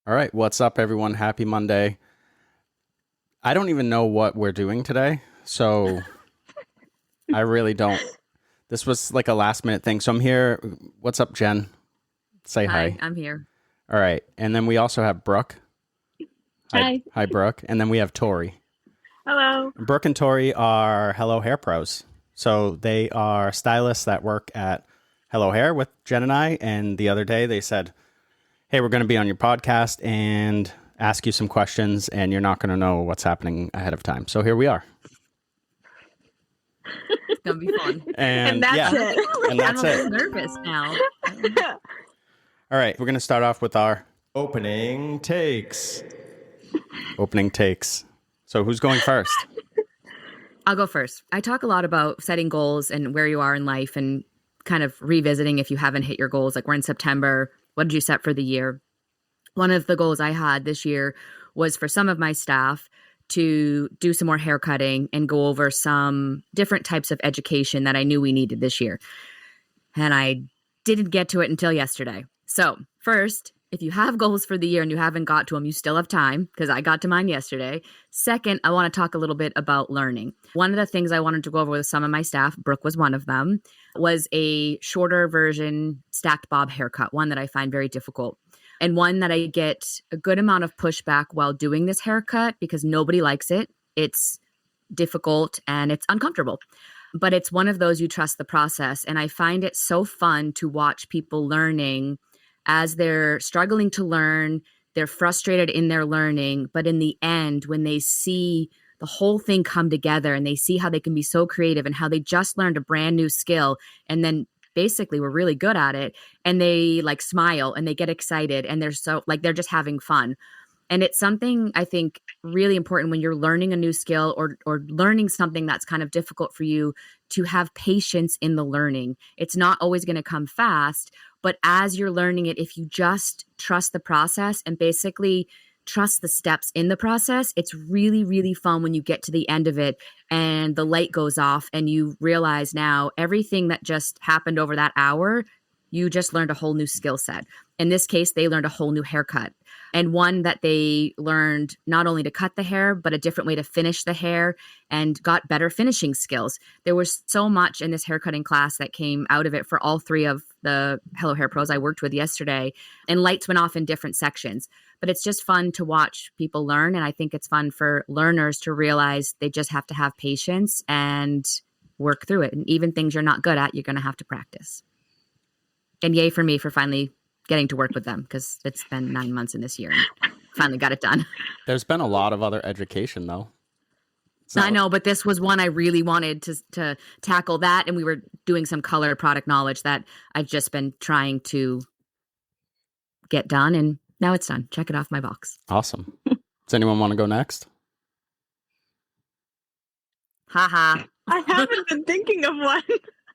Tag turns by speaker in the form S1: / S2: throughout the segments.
S1: All right, what's up, everyone? Happy Monday. I don't even know what we're doing today, so I really don't. This was like a last minute thing. So I'm here. What's up, Jen? Say
S2: Hi,
S1: hi.
S2: I'm here.
S1: All right. And then we also have Brooke. Hi,
S3: Hi.
S1: hi, Brooke. And then we have Tori.
S3: Hello.
S1: Brooke and Tori are Hello Hair Pros. So they are stylists that work at Hello Hair with Jen and I. And the other day they said, hey, we're going to be on your podcast and ask you some questions, and you're not going to know what's happening ahead of time. So here we are.
S2: It's gonna be fun.
S1: And
S3: that's
S1: yeah,
S3: it.
S1: and that's
S2: I'm a
S1: it.
S2: little nervous now.
S1: All right, we're going to start off with our opening takes. Opening takes. So who's going first?
S2: I'll go first. I talk a lot about setting goals and where you are in life and kind of revisiting if you haven't hit your goals. Like we're in September. What did you set for the year? One of the goals I had this year was for some of my staff to do some more hair cutting and go over some different types of education that I knew we needed this year. And I didn't get to it until yesterday. So first, if you have goals for the year and you haven't got to them, you still have time because I got to mine yesterday. Second, I want to talk a little bit about learning. One of the things I wanted to go over with some of my staff, Brooke was one of them, was a shorter version stacked bob haircut, one that I find very difficult. And one that I get a good amount of pushback while doing this haircut because nobody likes it. It's difficult and it's uncomfortable. But it's one of those you trust the process. And I find it so fun to watch people learning as they're struggling to learn. They're frustrated in their learning. But in the end, when they see the whole thing come together and they see how they can be so creative and how they just learned a brand new skill and then basically were really good at it, and they like smile and they get excited and they're so like they're just having fun. And it's something I think really important when you're learning a new skill or learning something that's kind of difficult for you, to have patience in the learning. It's not always going to come fast, but as you're learning it, if you just trust the process and basically trust the steps in the process, it's really, really fun when you get to the end of it and the light goes off and you realize now everything that just happened over that hour, you just learned a whole new skill set. In this case, they learned a whole new haircut, and one that they learned not only to cut the hair, but a different way to finish the hair and got better finishing skills. There was so much in this haircutting class that came out of it for all three of the Hello Hair Pros I worked with yesterday, and lights went off in different sections. But it's just fun to watch people learn, and I think it's fun for learners to realize they just have to have patience and work through it. And even things you're not good at, you're going to have to practice. And yay for me for finally getting to work with them because it's been 9 months in this year and finally got it done.
S1: There's been a lot of other education, though.
S2: I know, but this was one I really wanted to tackle that. And we were doing some color product knowledge that I've just been trying to get done. And now it's done. Check it off my box.
S1: Awesome. Does anyone want to go next?
S2: Haha.
S3: I haven't been thinking of one.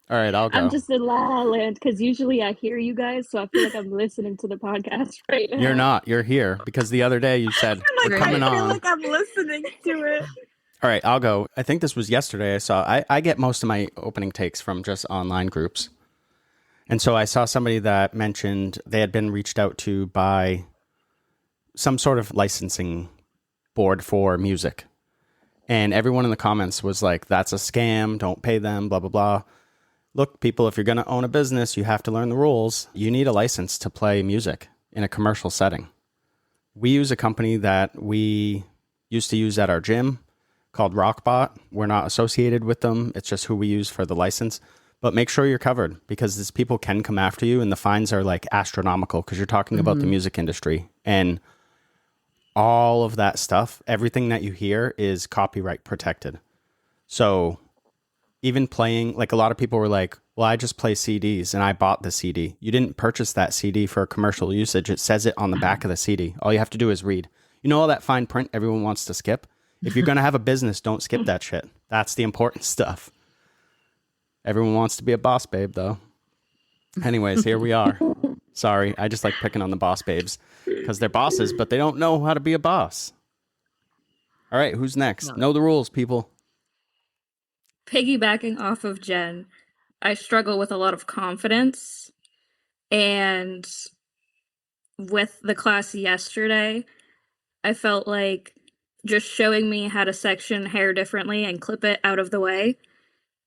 S1: All right, I'll go.
S3: I'm just in La La Land because usually I hear you guys, so I feel like I'm listening to the podcast right now.
S1: You're not. You're here because the other day you said we're coming
S3: I feel
S1: on.
S3: like I'm listening to it.
S1: All right, I'll go. I think this was yesterday. I get most of my opening takes from just online groups. And so I saw somebody that mentioned they had been reached out to by some sort of licensing board for music. And everyone in the comments was like, that's a scam. Don't pay them, blah, blah, blah. Look, people, if you're going to own a business, you have to learn the rules. You need a license to play music in a commercial setting. We use a company that we used to use at our gym called Rockbot. We're not associated with them. It's just who we use for the license. But make sure you're covered because these people can come after you and the fines are like astronomical because you're talking about the music industry. And all of that stuff, everything that you hear is copyright protected. So even playing, like a lot of people were like, well, I just play CDs and I bought the CD. You didn't purchase that CD for commercial usage. It says it on the back of the CD. All you have to do is read. You know all that fine print everyone wants to skip? If you're going to have a business, don't skip that shit. That's the important stuff. Everyone wants to be a boss babe, though. Anyways, here we are. Sorry, I just like picking on the boss babes because they're bosses, but they don't know how to be a boss. All right, who's next? Know the rules, people.
S4: Piggybacking off of Jen, I struggle with a lot of confidence. And with the class yesterday, I felt like just showing me how to section hair differently and clip it out of the way,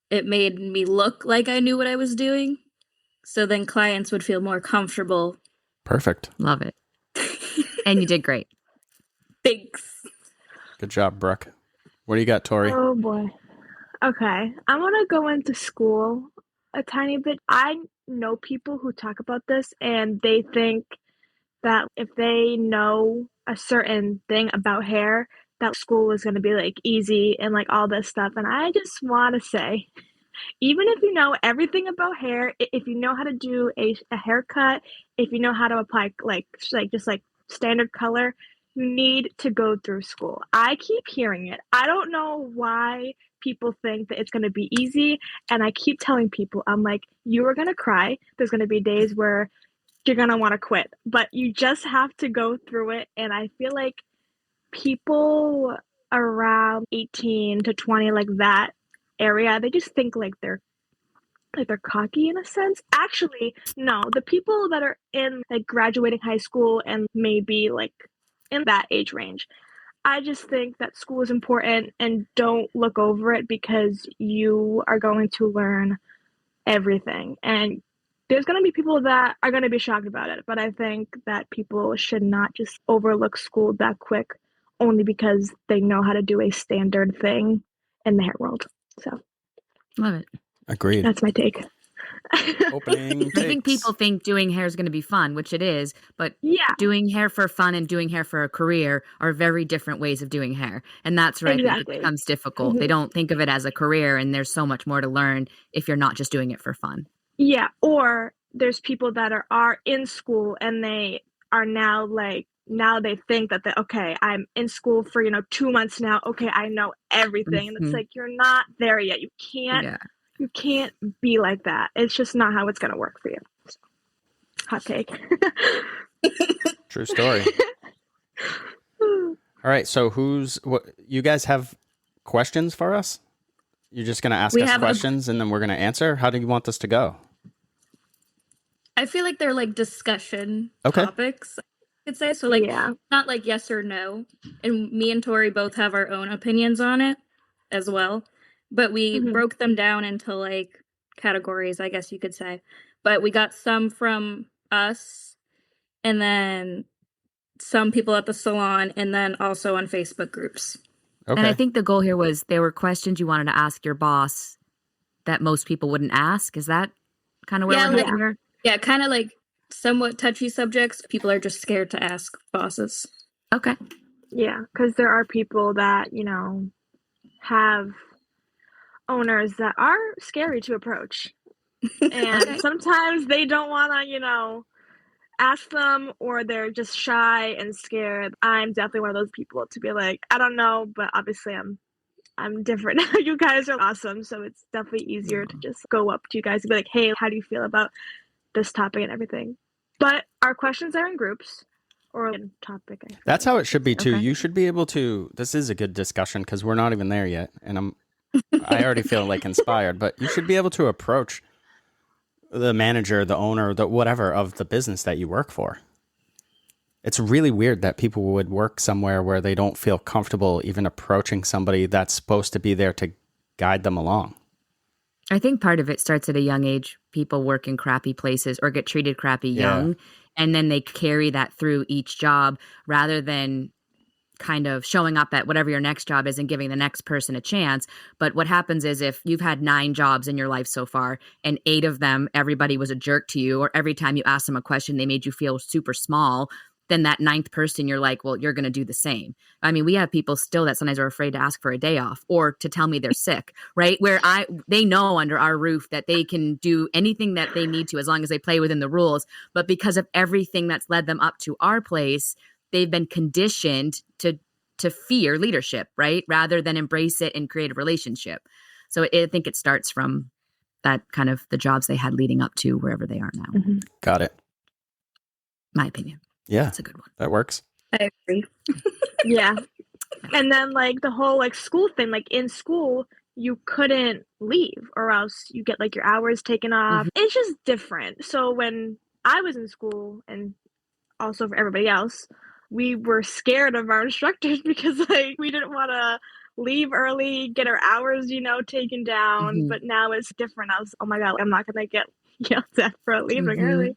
S4: it made me look like I knew what I was doing. So then clients would feel more comfortable.
S1: Perfect.
S2: Love it. And you did great.
S4: Thanks.
S1: Good job, Brooke. What do you got, Tori?
S5: Oh boy. Okay. I want to go into school a tiny bit. I know people who talk about this and they think that if they know a certain thing about hair, that school is going to be like easy and like all this stuff. And I just want to say, even if you know everything about hair, if you know how to do a haircut, if you know how to apply just standard color, you need to go through school. I keep hearing it. I don't know why people think that it's going to be easy. And I keep telling people, I'm like, you are going to cry. There's going to be days where you're going to want to quit, but you just have to go through it. And I feel like people around 18 to 20, like that area, they just think like they're cocky in a sense. Actually, no, the people that are in like graduating high school and maybe like in that age range, I just think that school is important and don't look over it because you are going to learn everything. And there's going to be people that are going to be shocked about it, but I think that people should not just overlook school that quick only because they know how to do a standard thing in the hair world. So,
S2: Love it.
S1: Agreed.
S5: that's my take.
S1: Opening
S2: I think
S1: takes.
S2: people think doing hair is going to be fun, which it is, but
S5: Yeah,
S2: doing hair for fun and doing hair for a career are very different ways of doing hair. And that's where I think
S5: exactly.
S2: it becomes difficult. They don't think of it as a career, and there's so much more to learn if you're not just doing it for fun.
S5: Yeah, or there's people that are in school and they are now like, now they think that okay, I'm in school for 2 months now. Okay, I know everything, and it's like you're not there yet. You can't be like that. It's just not how it's gonna work for you. So, hot take.
S1: True story. All right, so what you guys have questions for us? You're just going to ask us questions and then we're going to answer? How do you want this to go?
S4: I feel like they're like discussion topics, I could say. So like not like yes or no. And me and Tori both have our own opinions on it as well. But we broke them down into like categories, I guess you could say. But we got some from us and then some people at the salon and then also on Facebook groups.
S2: Okay. And I think the goal here was there were questions you wanted to ask your boss that most people wouldn't ask. Is that kind of where we're headed here?
S4: Yeah, kind of like somewhat touchy subjects. People are just scared to ask bosses.
S2: Okay.
S5: Yeah, because there are people that, have owners that are scary to approach. And sometimes they don't want to, ask them, or they're just shy and scared. I'm definitely one of those people to be like, I don't know, but obviously I'm different. You guys are awesome, so it's definitely easier to just go up to you guys and be like, hey, how do you feel about this topic and everything? But our questions are in groups or in topic.
S1: That's how it should be too. You should be able to. This is a good discussion because we're not even there yet, and I already feel like inspired. But you should be able to approach the manager, the owner, the whatever of the business that you work for. It's really weird that people would work somewhere where they don't feel comfortable even approaching somebody that's supposed to be there to guide them along.
S2: I think part of it starts at a young age. People work in crappy places or get treated crappy young, and then they carry that through each job rather than kind of showing up at whatever your next job is and giving the next person a chance. But what happens is if you've had 9 jobs in your life so far and 8 of them, everybody was a jerk to you, or every time you asked them a question, they made you feel super small, then that 9th person, you're like, well, you're going to do the same. I mean, we have people still that sometimes are afraid to ask for a day off or to tell me they're sick, right? Where they know under our roof that they can do anything that they need to as long as they play within the rules. But because of everything that's led them up to our place, they've been conditioned to fear leadership, right? Rather than embrace it and create a relationship. So I think it starts from that kind of the jobs they had leading up to wherever they are now.
S1: Got it.
S2: My opinion.
S1: Yeah.
S2: That's a good one.
S1: That works.
S4: I agree.
S5: Yeah. And then like the whole like school thing, like in school, you couldn't leave or else you get like your hours taken off. It's just different. So when I was in school and also for everybody else, we were scared of our instructors because like we didn't want to leave early, get our hours, taken down. But now it's different. I was, oh my God, I'm not going to get yelled at for leaving early.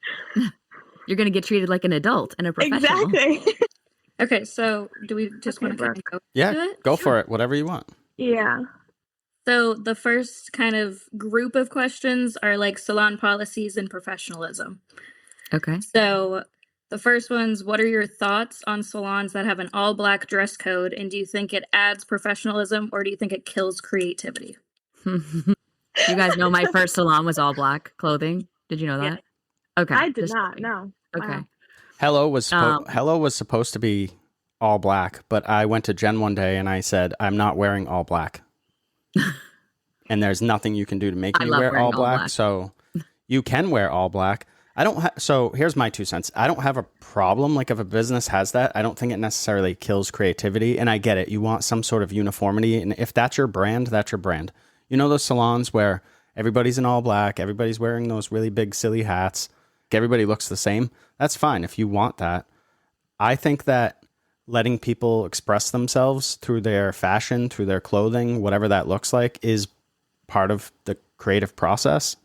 S2: You're going to get treated like an adult and a professional.
S5: Exactly.
S4: Okay, so do we just want to kind of go into it?
S1: Go for it. Whatever you want.
S5: Yeah.
S4: So the first kind of group of questions are like salon policies and professionalism.
S2: Okay.
S4: So the first one's, what are your thoughts on salons that have an all-black dress code, and do you think it adds professionalism, or do you think it kills creativity?
S2: You guys know my first salon was all black clothing. Did you know that?
S4: Yeah.
S2: Okay.
S5: I did not, no.
S2: Okay.
S5: Wow.
S1: Hello was supposed to be all black, but I went to Jen one day and I said, I'm not wearing all black. And there's nothing you can do to make me wear all black. So you can wear all black. So here's my 2 cents. I don't have a problem. Like if a business has that, I don't think it necessarily kills creativity. And I get it. You want some sort of uniformity. And if that's your brand, that's your brand. You know, those salons where everybody's in all black, everybody's wearing those really big, silly hats. Everybody looks the same. That's fine if you want that. I think that letting people express themselves through their fashion, through their clothing, whatever that looks like, is part of the creative process.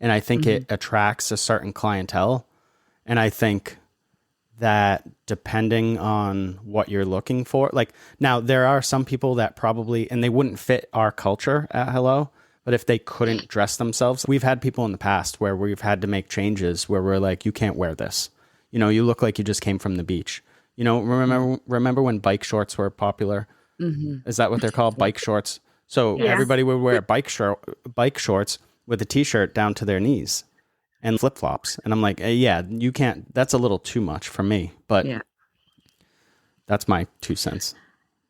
S1: And I think it attracts a certain clientele. And I think that depending on what you're looking for, like now there are some people that probably, and they wouldn't fit our culture at Hello, but if they couldn't dress themselves, we've had people in the past where we've had to make changes where we're like, you can't wear this. You know, you look like you just came from the beach. You know, remember when bike shorts were popular? Is that what they're called? Bike shorts. So everybody would wear bike shorts with a t-shirt down to their knees and flip-flops. And I'm like, yeah, you can't, that's a little too much for me, but that's my 2 cents.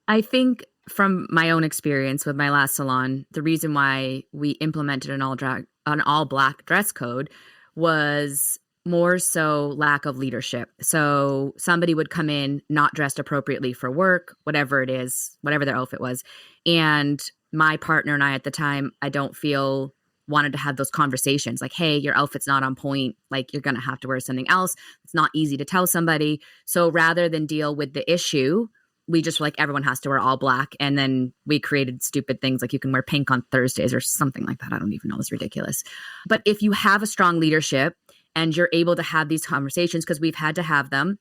S2: I think from my own experience with my last salon, the reason why we implemented an all black dress code was more so lack of leadership. So somebody would come in not dressed appropriately for work, whatever it is, whatever their outfit was. And my partner and I at the time, I don't feel wanted to have those conversations like, hey, your outfit's not on point. Like you're going to have to wear something else. It's not easy to tell somebody. So rather than deal with the issue, we just were like, everyone has to wear all black. And then we created stupid things like you can wear pink on Thursdays or something like that. I don't even know. It's ridiculous. But if you have a strong leadership and you're able to have these conversations, because we've had to have them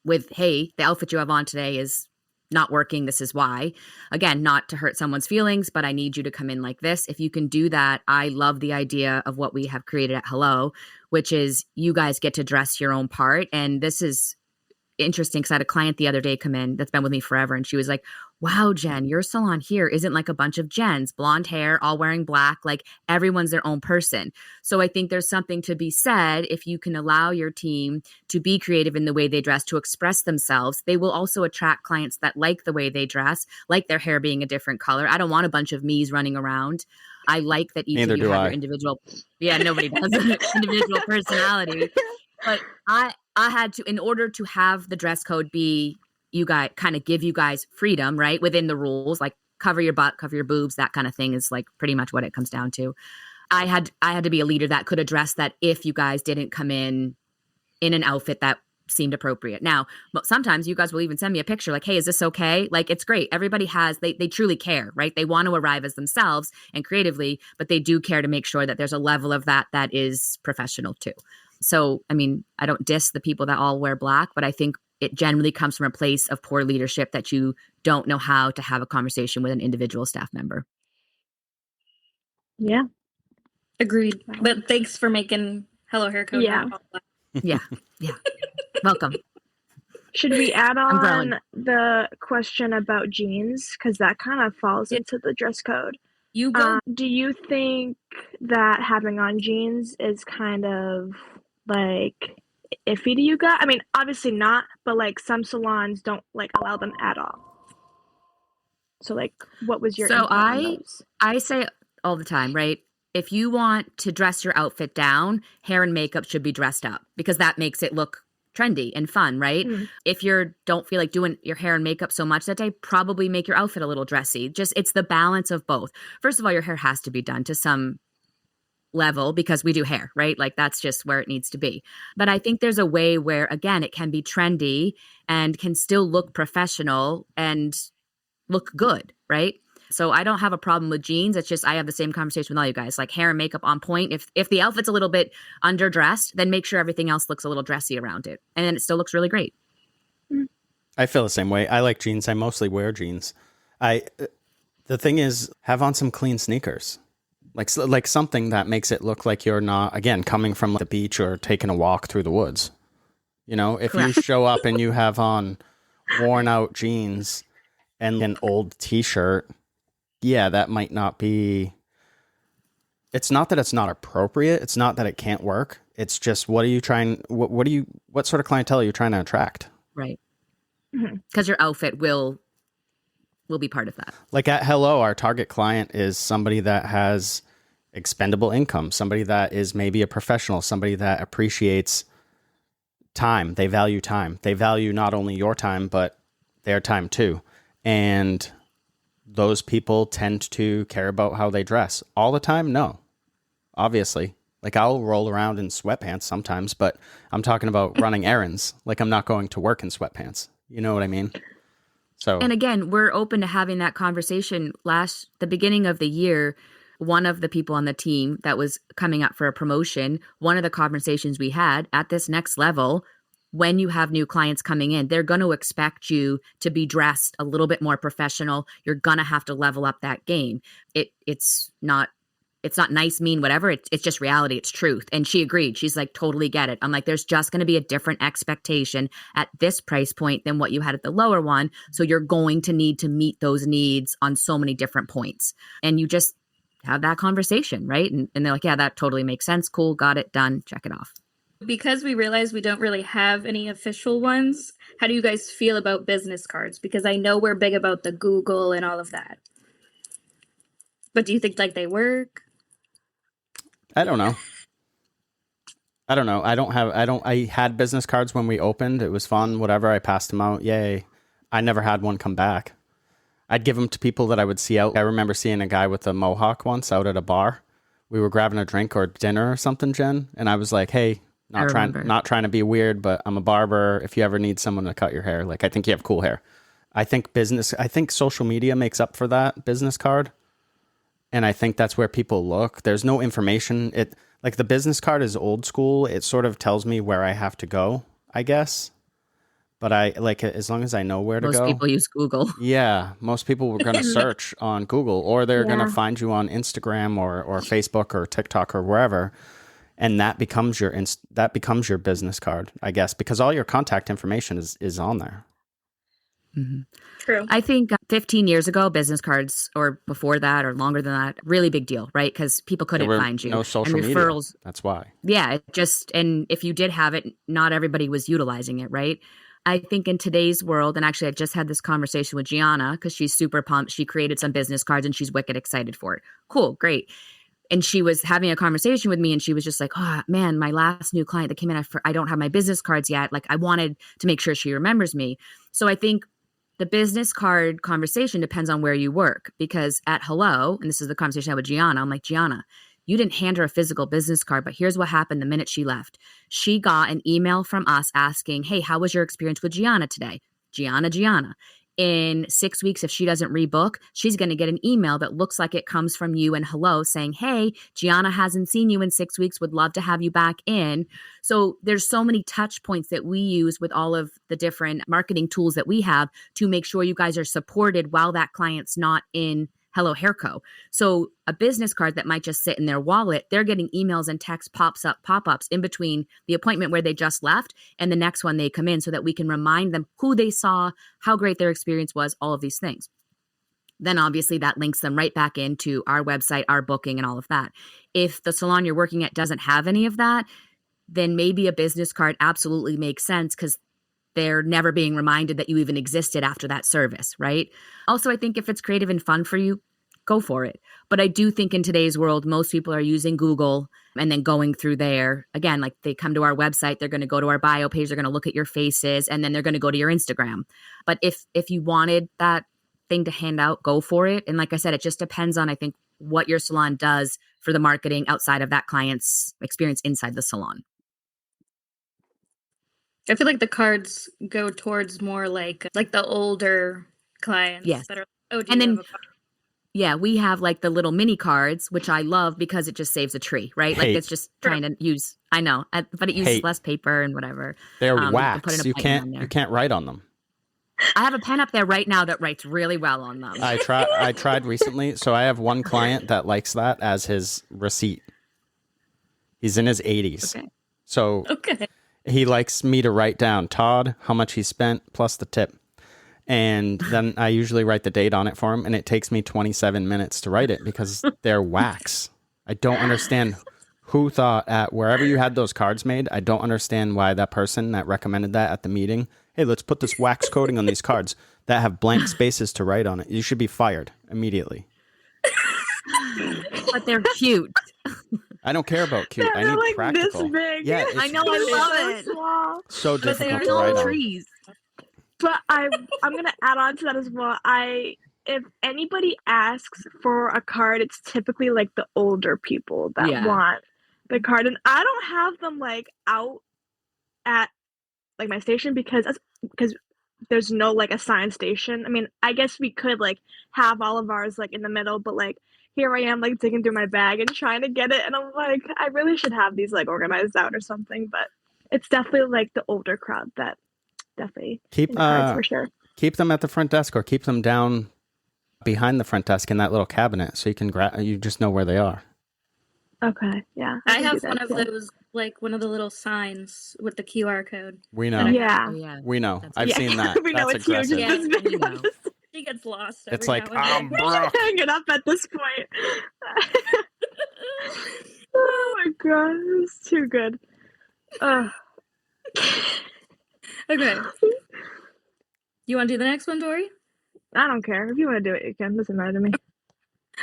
S2: with, hey, the outfit you have on today is not working. This is why. Again, not to hurt someone's feelings, but I need you to come in like this. If you can do that, I love the idea of what we have created at Hello, which is you guys get to dress your own part. And this is interesting because I had a client the other day come in that's been with me forever. And she was like, wow, Jen, your salon here isn't like a bunch of Jens, blonde hair, all wearing black, like everyone's their own person. So I think there's something to be said if you can allow your team to be creative in the way they dress, to express themselves. They will also attract clients that like the way they dress, like their hair being a different color. I don't want a bunch of me's running around. I like that each of you have your individual, nobody does, individual personality. But I had to, in order to have the dress code be, you guys kind of give you guys freedom, right? Within the rules, like cover your butt, cover your boobs, that kind of thing is like pretty much what it comes down to. I had to be a leader that could address that if you guys didn't come in an outfit that seemed appropriate. Now, sometimes you guys will even send me a picture like, hey, is this okay? Like, it's great. Everybody they truly care, right? They want to arrive as themselves and creatively, but they do care to make sure that there's a level of that is professional too. So, I mean, I don't diss the people that all wear black, but I think it generally comes from a place of poor leadership that you don't know how to have a conversation with an individual staff member.
S5: Yeah.
S4: Agreed. But thanks for making Hello Hair Code.
S5: Yeah.
S2: Yeah. Welcome.
S5: Should we add on the question about jeans? Because that kind of falls into the dress code.
S4: You go.
S5: Do you think that having on jeans is kind of like iffy to you guys? I mean, obviously not, but like some salons don't like allow them at all. So like, what was your input on those?
S2: I say all the time, right? If you want to dress your outfit down, hair and makeup should be dressed up because that makes it look trendy and fun, right? If you don't feel like doing your hair and makeup so much that day, probably make your outfit a little dressy. Just it's the balance of both. First of all, your hair has to be done to some level because we do hair, right? Like that's just where it needs to be. But I think there's a way where, again, it can be trendy and can still look professional and look good, right? So I don't have a problem with jeans. It's just I have the same conversation with all you guys, like hair and makeup on point. If the outfit's a little bit underdressed, then make sure everything else looks a little dressy around it. And then it still looks really great.
S1: I feel the same way. I like jeans. I mostly wear jeans. The thing is, have on some clean sneakers. Like something that makes it look like you're not, again, coming from the beach or taking a walk through the woods. You know, if you show up and you have on worn out jeans and an old t-shirt, yeah, that might not be, it's not that it's not appropriate. It's not that it can't work. It's just, what sort of clientele are you trying to attract?
S2: Right. Because your outfit will be part of that. Like
S1: at Hello, our target client is somebody that has expendable income, somebody that is maybe a professional, somebody that appreciates time. They value time. They value not only your time, but their time too. And those people tend to care about how they dress. All the time? No, obviously. Like I'll roll around in sweatpants sometimes, but I'm talking about running errands. Like I'm not going to work in sweatpants. You know what I mean? So,
S2: and again, we're open to having that conversation. The beginning of the year, one of the people on the team that was coming up for a promotion, one of the conversations we had at this next level, when you have new clients coming in, they're going to expect you to be dressed a little bit more professional. You're going to have to level up that game. It's not nice, mean, whatever. It's just reality. It's truth. And she agreed. She's like, totally get it. I'm like, there's just going to be a different expectation at this price point than what you had at the lower one. So you're going to need to meet those needs on so many different points. And you just have that conversation, right? And they're like, yeah, that totally makes sense. Cool. Got it. Done. Check it off.
S4: Because we realize we don't really have any official ones, how do you guys feel about business cards? Because I know we're big about the Google and all of that. But do you think like they work?
S1: I don't know. I had business cards when we opened. It was fun, whatever. I passed them out. Yay. I never had one come back. I'd give them to people that I would see out. I remember seeing a guy with a mohawk once out at a bar. We were grabbing a drink or dinner or something, Jen. And I was like, hey, not trying to be weird, but I'm a barber. If you ever need someone to cut your hair, like I think you have cool hair. I think social media makes up for that business card. And I think that's where people look. There's no information. Like the business card is old school. It sort of tells me where I have to go, I guess. But I like it as long as I know where to go.
S2: Most people use Google.
S1: Yeah. Most people were going to search on Google, or they're going to find you on Instagram or Facebook or TikTok or wherever. And that becomes your business card, I guess, because all your contact information is on there.
S2: Mm-hmm.
S4: True.
S2: I think 15 years ago, business cards, or before that, or longer than that, really big deal, right? Because people couldn't find you.
S1: No social
S2: and referrals,
S1: media. That's why.
S2: Yeah, and if you did have it, not everybody was utilizing it, right? I think in today's world, and actually I just had this conversation with Gianna because she's super pumped. She created some business cards and she's wicked excited for it. Cool, great. And she was having a conversation with me and she was just like, oh man, my last new client that came in, I don't have my business cards yet. Like I wanted to make sure she remembers me. So I think the business card conversation depends on where you work, because at Hello, and this is the conversation I had with Gianna, I'm like, Gianna, you didn't hand her a physical business card, but here's what happened the minute she left. She got an email from us asking, hey, how was your experience with Gianna today? Gianna. In 6 weeks, if she doesn't rebook, she's going to get an email that looks like it comes from you and Hello saying, hey, Gianna hasn't seen you in 6 weeks, would love to have you back in. So there's so many touch points that we use with all of the different marketing tools that we have to make sure you guys are supported while that client's not in Hello Hair Co. So a business card that might just sit in their wallet, they're getting emails and text pop-ups in between the appointment where they just left and the next one they come in, so that we can remind them who they saw, how great their experience was, all of these things. Then obviously that links them right back into our website, our booking, and all of that. If the salon you're working at doesn't have any of that, then maybe a business card absolutely makes sense, because they're never being reminded that you even existed after that service, right? Also, I think if it's creative and fun for you, go for it. But I do think in today's world, most people are using Google and then going through there. Again, like they come to our website, they're going to go to our bio page, they're going to look at your faces, and then they're going to go to your Instagram. But if you wanted that thing to hand out, go for it. And like I said, it just depends on, I think, what your salon does for the marketing outside of that client's experience inside the salon.
S4: I feel like the cards go towards more like the older clients that are, oh, do
S2: and
S4: you
S2: then
S4: have a card?
S2: Yeah, we have like the little mini cards, which I love because it just saves a tree, right? Like it's just trying to use, I know, but it uses less paper and whatever.
S1: They're wax. You can't write on them.
S2: I have a pen up there right now that writes really well on them.
S1: I tried recently. So I have one client that likes that as his receipt. He's in his 80s.
S2: Okay.
S1: So he likes me to write down, Todd, how much he spent plus the tip. And then I usually write the date on it for him, and it takes me 27 minutes to write it because they're wax. I don't understand who thought at wherever you had those cards made. I don't understand why that person that recommended that at the meeting, hey, let's put this wax coating on these cards that have blank spaces to write on it. You should be fired immediately.
S2: But they're cute.
S1: I don't care about cute. I need
S5: like
S1: practical.
S5: This big.
S1: Yeah,
S2: I know. I love it.
S1: So
S2: But they
S1: difficult
S2: are
S1: to write
S2: little
S1: on.
S2: trees.
S5: But I'm gonna add on to that as well. If anybody asks for a card, it's typically like the older people that want the card, and I don't have them like out at like my station because there's no like assigned station. I mean, I guess we could like have all of ours like in the middle, but like here I am like digging through my bag and trying to get it, and I'm like, I really should have these like organized out or something. But it's definitely like the older crowd that definitely
S1: keep
S5: cards for sure.
S1: Keep them at the front desk or keep them down behind the front desk in that little cabinet so you can you just know where they are.
S5: Okay, yeah.
S4: I have one of those, like one of the little signs with the QR code.
S1: We know.
S5: Yeah.
S1: We know. I've seen that.
S5: We know
S1: That's
S5: it's
S1: aggressive.
S5: huge.
S2: We know.
S4: She gets lost.
S1: It's like,
S4: now and then.
S1: Brooke.
S5: Hang it up at this point. Oh my god, it's too good.
S4: Okay. You want to do the next one, Tori?
S5: I don't care. If you want to do it, you can. Doesn't matter to me.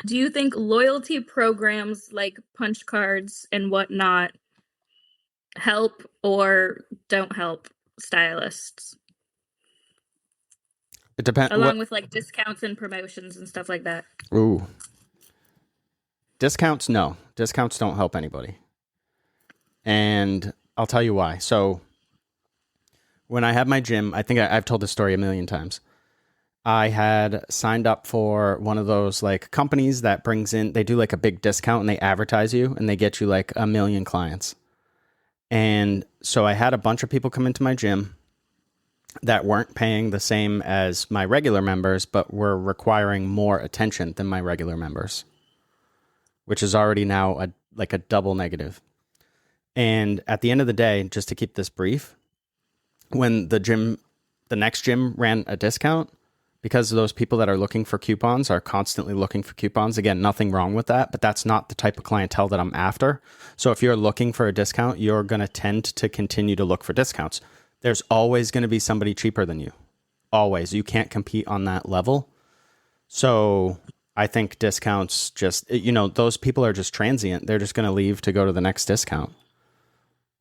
S4: Do you think loyalty programs like punch cards and whatnot help or don't help stylists?
S1: It depends.
S4: Along with like discounts and promotions and stuff like that.
S1: Ooh. Discounts, no. Discounts don't help anybody. And I'll tell you why. So when I had my gym, I think I've told this story a million times. I had signed up for one of those like companies that brings in, they do like a big discount and they advertise you and they get you like 1 million clients. And so I had a bunch of people come into my gym that weren't paying the same as my regular members, but were requiring more attention than my regular members, which is already now a double negative. And at the end of the day, just to keep this brief, when the next gym ran a discount, because those people that are looking for coupons are constantly looking for coupons. Again, nothing wrong with that, but that's not the type of clientele that I'm after. So if you're looking for a discount, you're going to tend to continue to look for discounts. There's always going to be somebody cheaper than you. Always. You can't compete on that level. So I think discounts just, those people are just transient. They're just going to leave to go to the next discount.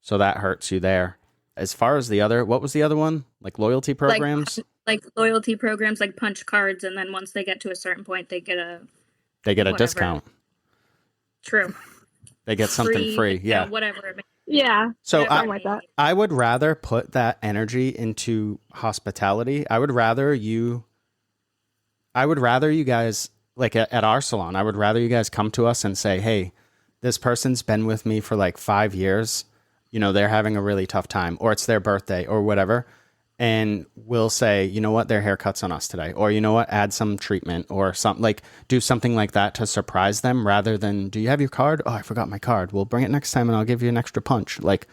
S1: So that hurts you there. As far as what was the other one? Like loyalty programs?
S4: Like loyalty programs, like punch cards, and then once they get to a certain point, they get a
S1: discount.
S4: True.
S1: They get something free. Yeah.
S4: Whatever.
S5: Yeah.
S1: So
S5: like that.
S1: I would rather put that energy into hospitality. I would rather you guys, like at our salon, I would rather you guys come to us and say, hey, this person's been with me for like 5 years. They're having a really tough time, or it's their birthday or whatever. And we'll say, you know what, their haircut's on us today. Or you know what, add some treatment or something, like do something like that to surprise them rather than, do you have your card? Oh, I forgot my card. Well, bring it next time and I'll give you an extra punch. Like,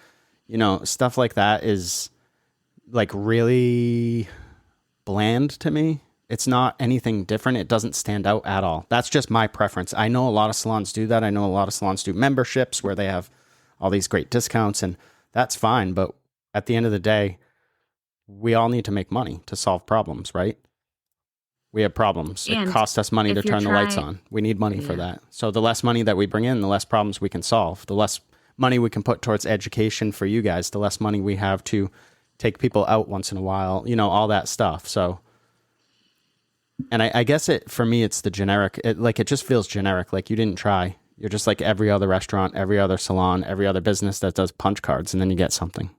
S1: stuff like that is like really bland to me. It's not anything different. It doesn't stand out at all. That's just my preference. I know a lot of salons do that. I know a lot of salons do memberships where they have all these great discounts, and that's fine. But at the end of the day, we all need to make money to solve problems, right? We have problems.
S2: And
S1: it costs us money to turn the lights on. We need money for that. So the less money that we bring in, the less problems we can solve. The less money we can put towards education for you guys, the less money we have to take people out once in a while, all that stuff. So, and I guess for me, it's the generic, it just feels generic. Like you didn't try. You're just like every other restaurant, every other salon, every other business that does punch cards, and then you get something.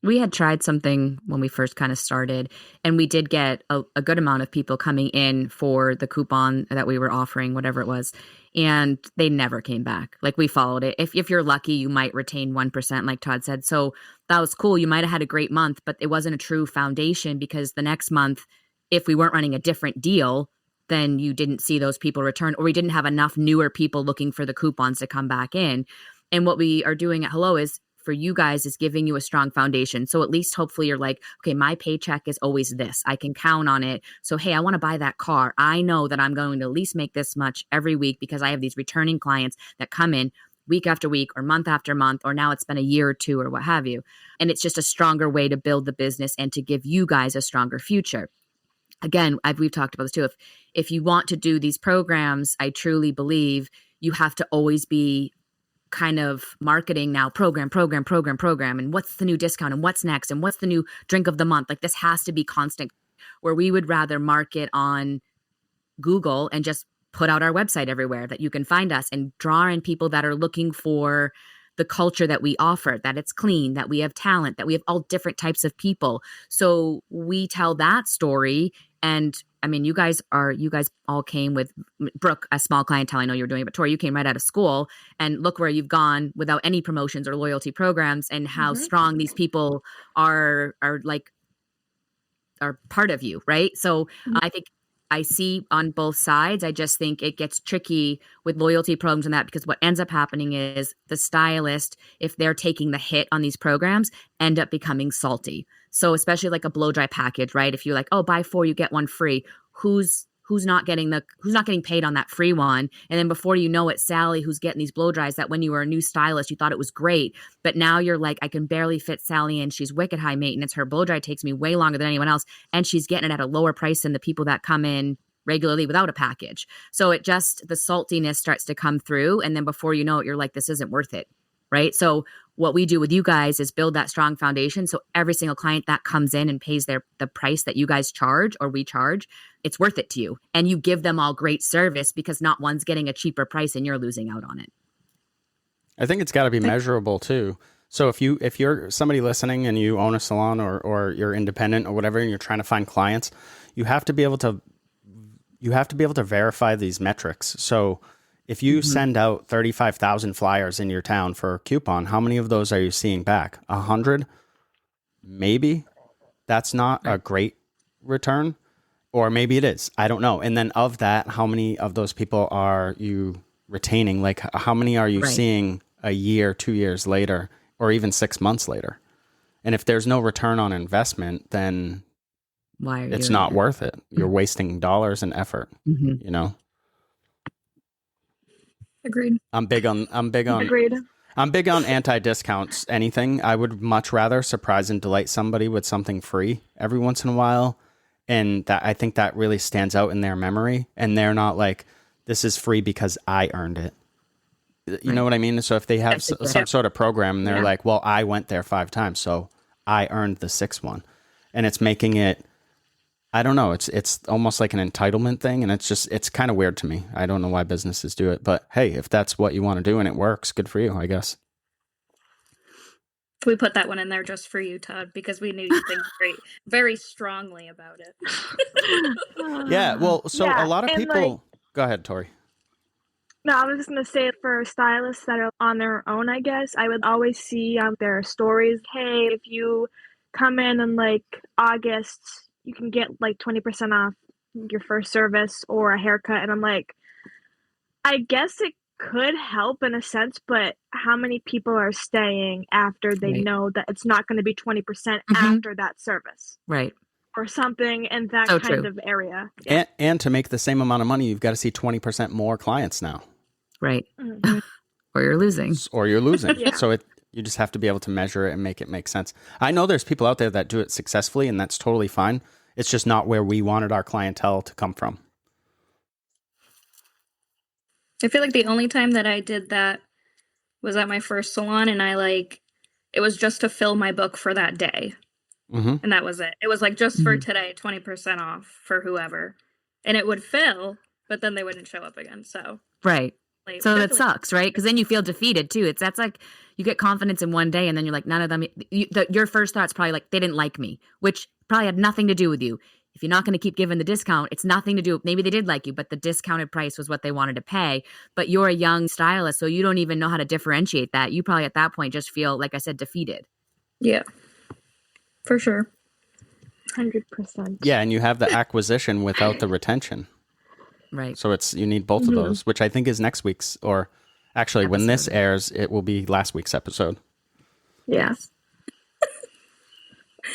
S2: We had tried something when we first kind of started, and we did get a good amount of people coming in for the coupon that we were offering, whatever it was, and they never came back. Like, we followed it. If you're lucky, you might retain 1%, like Todd said. So that was cool. You might have had a great month, but it wasn't a true foundation, because the next month, if we weren't running a different deal, then you didn't see those people return, or we didn't have enough newer people looking for the coupons to come back in. And what we are doing at Hello is, for you guys, is giving you a strong foundation. So at least hopefully you're like, okay, my paycheck is always this. I can count on it. So, hey, I want to buy that car. I know that I'm going to at least make this much every week, because I have these returning clients that come in week after week or month after month, or now it's been a year or two or what have you. And it's just a stronger way to build the business and to give you guys a stronger future. Again, we've talked about this too. If you want to do these programs, I truly believe you have to always be kind of marketing now, program. And what's the new discount, and what's next, and what's the new drink of the month? Like, this has to be constant, where we would rather market on Google and just put out our website everywhere that you can find us, and draw in people that are looking for the culture that we offer, that it's clean, that we have talent, that we have all different types of people. So we tell that story. And I mean, you guys all came with, Brooke, a small clientele. I know you're doing it, but Tori, you came right out of school, and look where you've gone without any promotions or loyalty programs, and how strong these people are part of you, right? So I think I see on both sides. I just think it gets tricky with loyalty programs and that, because what ends up happening is the stylist, if they're taking the hit on these programs, end up becoming salty. So especially like a blow dry package, right? If you're like, oh, buy 4, you get 1 free, who's not getting paid on that free one? And then before you know it, Sally, who's getting these blow dries, that when you were a new stylist, you thought it was great, but now you're like, I can barely fit Sally in. She's wicked high maintenance. Her blow dry takes me way longer than anyone else, and she's getting it at a lower price than the people that come in regularly without a package. So the saltiness starts to come through, and then before you know it, you're like, this isn't worth it, right? So what we do with you guys is build that strong foundation. So every single client that comes in and pays the price that you guys charge, or we charge, it's worth it to you. And you give them all great service, because not one's getting a cheaper price and you're losing out on it.
S1: I think it's got to be measurable too. So if you're somebody listening and you own a salon, or you're independent or whatever, and you're trying to find clients, you have to be able to verify these metrics. So if you send out 35,000 flyers in your town for a coupon, how many of those are you seeing back? 100? Maybe. That's not a great return. Or maybe it is. I don't know. And then of that, how many of those people are you retaining? Like, how many are you seeing a year, 2 years later, or even 6 months later? And if there's no return on investment, then it's not worth it. You're wasting dollars and effort, you know?
S4: Agreed.
S1: I'm big on anti-discounts. Anything. I would much rather surprise and delight somebody with something free every once in a while. And that, I think that really stands out in their memory. And they're not like, this is free because I earned it. You know what I mean? So if they have some sort of program, and they're like, well, I went there 5 times, so I earned the 6th one. And it's making it, I don't know, it's almost like an entitlement thing. And it's kind of weird to me. I don't know why businesses do it, but hey, if that's what you want to do and it works, good for you, I guess.
S4: We put that one in there just for you, Todd, because we knew you think very strongly about it.
S1: Yeah, well, so a lot of people... Go ahead, Tori.
S5: No, I was just going to say, for stylists that are on their own, I guess, I would always see on their stories, hey, if you come in like August, you can get like 20% off your first service or a haircut. And I'm like, I guess it could help in a sense, but how many people are staying after they know that it's not going to be 20% after that service?
S2: Right.
S5: Or something in that kind of area.
S1: And to make the same amount of money, you've got to see 20% more clients now.
S2: Right. Or you're losing. So you just have to be able to measure it and make it make sense. I know there's people out there that do it successfully, and that's totally fine. It's just not where we wanted our clientele to come from.
S4: I feel like the only time that I did that was at my first salon, and it was just to fill my book for that day. And that was it. It was like, just for today, 20% off for whoever. And it would fill, but then they wouldn't show up again. So
S2: Right.
S4: Like,
S2: So that
S4: definitely.
S2: sucks, right? Because then you feel defeated too. That's like you get confidence in one day and then you're like, none of them, your first thought's probably like, they didn't like me, which probably had nothing to do with you. If you're not going to keep giving the discount, it's nothing to do. Maybe they did like you, but the discounted price was what they wanted to pay. But you're a young stylist, so you don't even know how to differentiate that. You probably at that point just feel, like I said, defeated.
S4: Yeah, for sure.
S5: 100%.
S1: Yeah, and you have the acquisition without the retention.
S2: Right.
S1: So you need both of those, which I think is next week's, or actually when this airs, it will be last week's episode.
S5: Yes.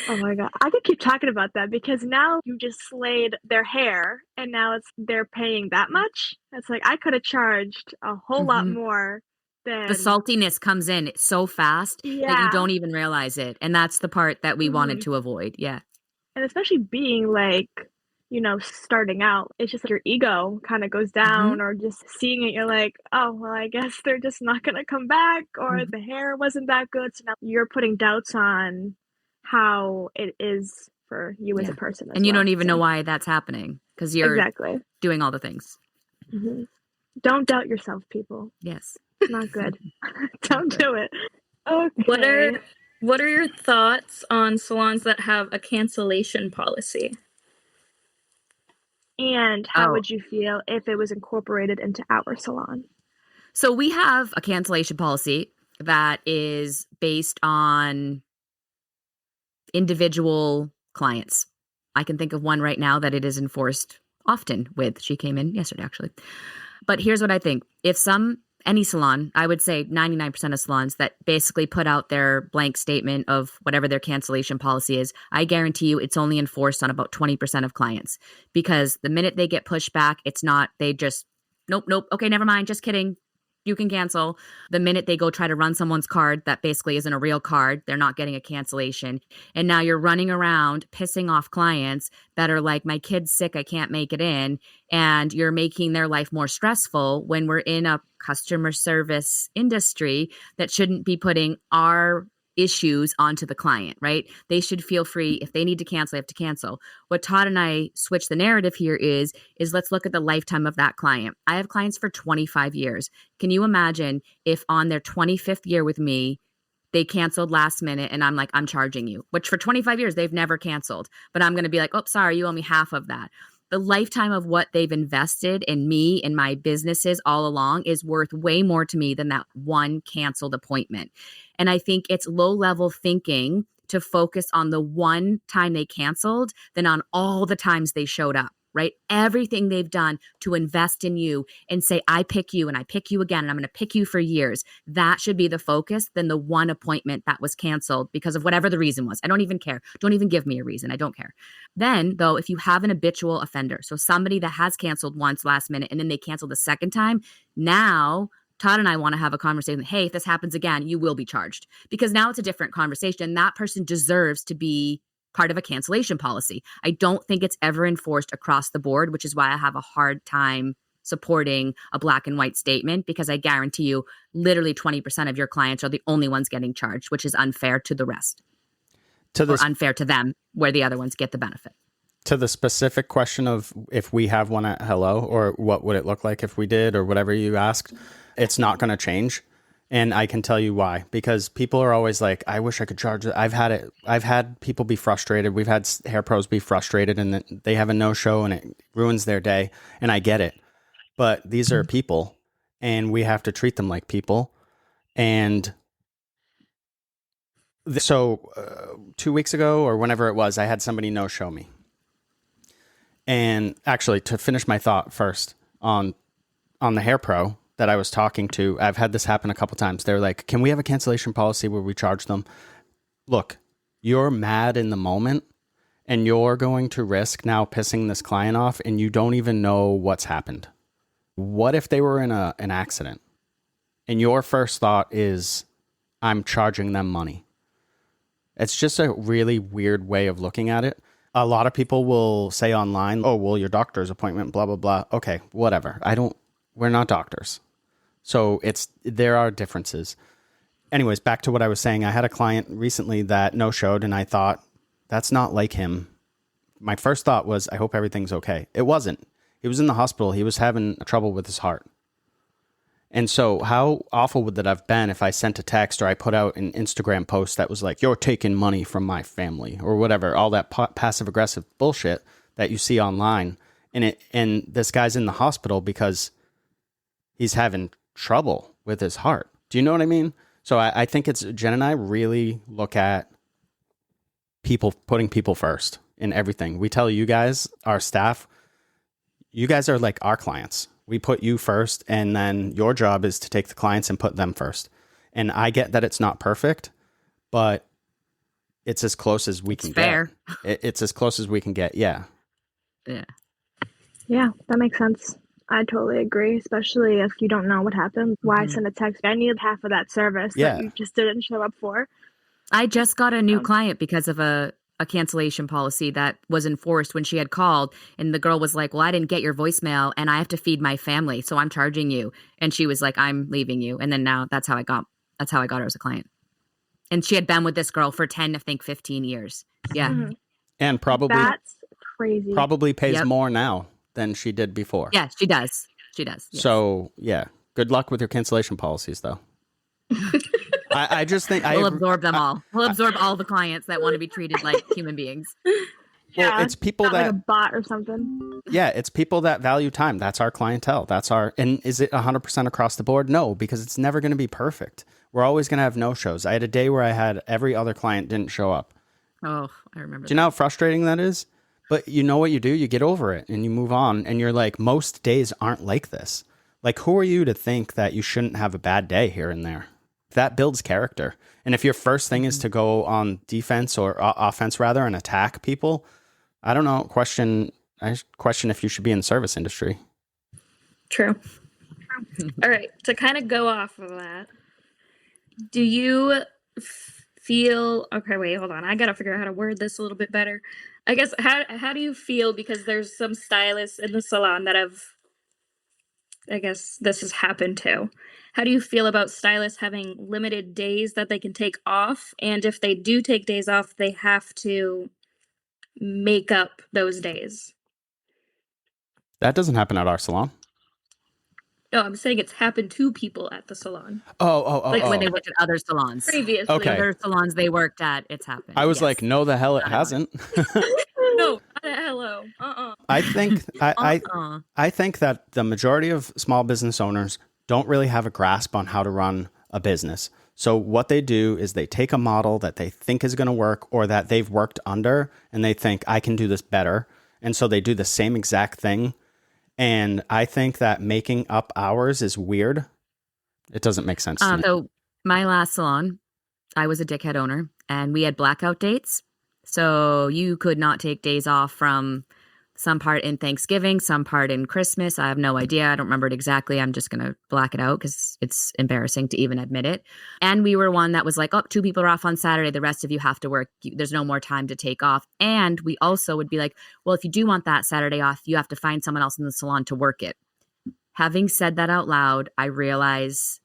S5: Oh my God. I could keep talking about that because now you just slayed their hair and now they're paying that much. It's like I could have charged a whole lot more than
S2: the saltiness comes in so fast that you don't even realize it. And that's the part that we wanted to avoid. Yeah.
S5: And especially being like, starting out, it's just like your ego kind of goes down or just seeing it, you're like, oh, well, I guess they're just not going to come back or the hair wasn't that good. So now you're putting doubts on how it is for you as a person.
S2: And you don't even know why that's happening because you're doing all the things.
S5: Don't doubt yourself, people.
S2: Yes.
S5: Not good. Don't do it. Okay.
S4: What are your thoughts on salons that have a cancellation policy?
S5: And how would you feel if it was incorporated into our salon?
S2: So we have a cancellation policy that is based on individual clients. I can think of one right now that it is enforced often with. She came in yesterday, actually. But here's what I think. If any salon, I would say 99% of salons that basically put out their blank statement of whatever their cancellation policy is, I guarantee you it's only enforced on about 20% of clients. Because the minute they get pushed back, it's not, they just, nope, okay, never mind, just kidding. You can cancel. The minute they go try to run someone's card that basically isn't a real card, they're not getting a cancellation. And now you're running around pissing off clients that are like, my kid's sick, I can't make it in. And you're making their life more stressful when we're in a customer service industry that shouldn't be putting our issues onto the client, right? They should feel free. If they need to cancel, they have to cancel. What Todd and I switch the narrative here is let's look at the lifetime of that client. I have clients for 25 years. Can you imagine if on their 25th year with me, they canceled last minute and I'm like, I'm charging you, which for 25 years, they've never canceled, but I'm going to be like, oh, sorry, you owe me half of that. The lifetime of what they've invested in me and my businesses all along is worth way more to me than that one canceled appointment. And I think it's low-level thinking to focus on the one time they canceled than on all the times they showed up, right? Everything they've done to invest in you and say, I pick you and I pick you again and I'm going to pick you for years. That should be the focus than the one appointment that was canceled because of whatever the reason was. I don't even care. Don't even give me a reason. I don't care. Then, though, if you have an habitual offender, so somebody that has canceled once last minute and then they canceled the second time, now Todd and I want to have a conversation. Hey, if this happens again, you will be charged because now it's a different conversation. That person deserves to be part of a cancellation policy. I don't think it's ever enforced across the board, which is why I have a hard time supporting a black and white statement because I guarantee you literally 20% of your clients are the only ones getting charged, which is unfair to the rest. Or unfair to them where the other ones get the benefit.
S1: To the specific question of if we have one at Hello or what would it look like if we did or whatever you asked, it's not going to change. And I can tell you why, because people are always like, I wish I could charge it. I've had people be frustrated. We've had hair pros be frustrated and they have a no-show and it ruins their day. And I get it. But these are people and we have to treat them like people. And so 2 weeks ago or whenever it was, I had somebody no-show me. And actually, to finish my thought first on the hair pro that I was talking to, I've had this happen a couple times. They're like, can we have a cancellation policy where we charge them? Look, you're mad in the moment and you're going to risk now pissing this client off and you don't even know what's happened. What if they were in an accident and your first thought is, I'm charging them money? It's just a really weird way of looking at it. A lot of people will say online, oh, well, your doctor's appointment, blah, blah, blah. Okay, whatever. We're not doctors. So there are differences. Anyways, back to what I was saying. I had a client recently that no-showed and I thought, that's not like him. My first thought was, I hope everything's okay. It wasn't. He was in the hospital. He was having trouble with his heart. And so how awful would that have been if I sent a text or I put out an Instagram post that was like, you're taking money from my family or whatever, all that passive aggressive bullshit that you see online. And this guy's in the hospital because he's having trouble with his heart. Do you know what I mean? So I think it's Jen and I really look at people, putting people first in everything. We tell you guys, our staff, you guys are like our clients. We put you first, and then your job is to take the clients and put them first. And I get that it's not perfect, but it's as close as we can
S2: fair.
S1: Get. It's as close as we can get. Yeah.
S2: Yeah.
S5: Yeah, that makes sense. I totally agree, especially if you don't know what happened. Why send a text? I need half of that service that you just didn't show up for.
S2: I just got a new client because of a cancellation policy that was enforced when she had called, and the girl was like, well, I didn't get your voicemail and I have to feed my family, so I'm charging you. And she was like, I'm leaving you. And then now that's how I got her as a client. And she had been with this girl for 10, I think 15 years. Yeah.
S5: Mm-hmm.
S1: And
S5: that's crazy.
S1: Probably pays more now than she did before.
S2: Yeah, she does. Yes.
S1: So yeah, good luck with your cancellation policies though. I just think
S2: we'll absorb them all. We'll absorb all the clients that want to be treated like human beings.
S5: Yeah,
S1: well, it's people that
S5: like a bot or something.
S1: Yeah, it's people that value time. That's our clientele. And is it 100% across the board? No, because it's never going to be perfect. We're always going to have no-shows. I had a day where I had every other client didn't show up.
S2: Oh, I remember.
S1: Do you know how frustrating that is? But you know what you do? You get over it and you move on. And you're like, most days aren't like this. Like, who are you to think that you shouldn't have a bad day here and there? That builds character. And if your first thing is to go on defense or offense rather and attack people, I don't know. I question if you should be in the service industry.
S4: True. All right. To kind of go off of that, do you feel, okay, wait, hold on. I got to figure out how to word this a little bit better. I guess, how do you feel, because there's some stylists in the salon that have, I guess this has happened to. How do you feel about stylists having limited days that they can take off? And if they do take days off, they have to make up those days?
S1: That doesn't happen at our salon.
S4: No, I'm saying it's happened to people at the salon.
S2: Like when they worked at other salons.
S4: Previously.
S1: Okay.
S2: Other salons they worked at, it's happened.
S1: I was like, no, the hell it hasn't.
S4: No, hello.
S1: I think I think that the majority of small business owners don't really have a grasp on how to run a business. So what they do is they take a model that they think is going to work or that they've worked under, and they think, I can do this better. And so they do the same exact thing. And I think that making up hours is weird. It doesn't make sense to me.
S2: So my last salon, I was a dickhead owner, and we had blackout dates. So you could not take days off from some part in Thanksgiving, some part in Christmas. I have no idea. I don't remember it exactly. I'm just going to black it out because it's embarrassing to even admit it. And we were one that was like, 2 people are off on Saturday. The rest of you have to work. There's no more time to take off. And we also would be like, well, if you do want that Saturday off, you have to find someone else in the salon to work it. Having said that out loud, I realize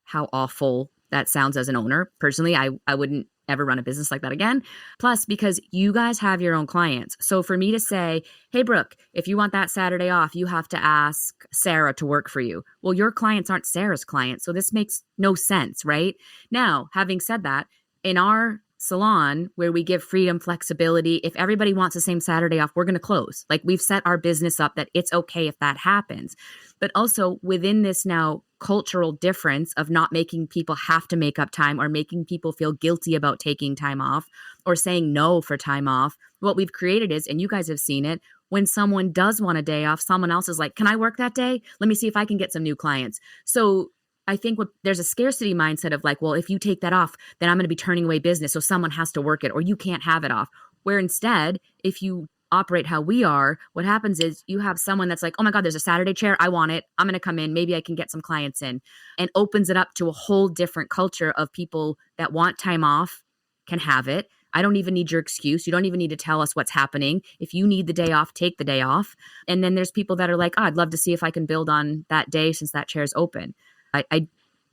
S2: how awful that sounds as an owner. Personally, I wouldn't ever run a business like that again. Plus, because you guys have your own clients. So for me to say, hey, Brooke, if you want that Saturday off, you have to ask Sarah to work for you. Well, your clients aren't Sarah's clients. So this makes no sense, right? Now, having said that, in our salon where we give freedom, flexibility, if everybody wants the same Saturday off, we're going to close. Like, we've set our business up that it's okay if that happens. But also within this now cultural difference of not making people have to make up time or making people feel guilty about taking time off or saying no for time off, what we've created is, and you guys have seen it, when someone does want a day off, someone else is like, can I work that day? Let me see if I can get some new clients. So I think there's a scarcity mindset of like, well, if you take that off, then I'm going to be turning away business. So someone has to work it or you can't have it off. Where instead, if you operate how we are, what happens is you have someone that's like, oh my God, there's a Saturday chair. I want it. I'm going to come in. Maybe I can get some clients in, and opens it up to a whole different culture of people that want time off can have it. I don't even need your excuse. You don't even need to tell us what's happening. If you need the day off, take the day off. And then there's people that are like, I'd love to see if I can build on that day since that chair's open. I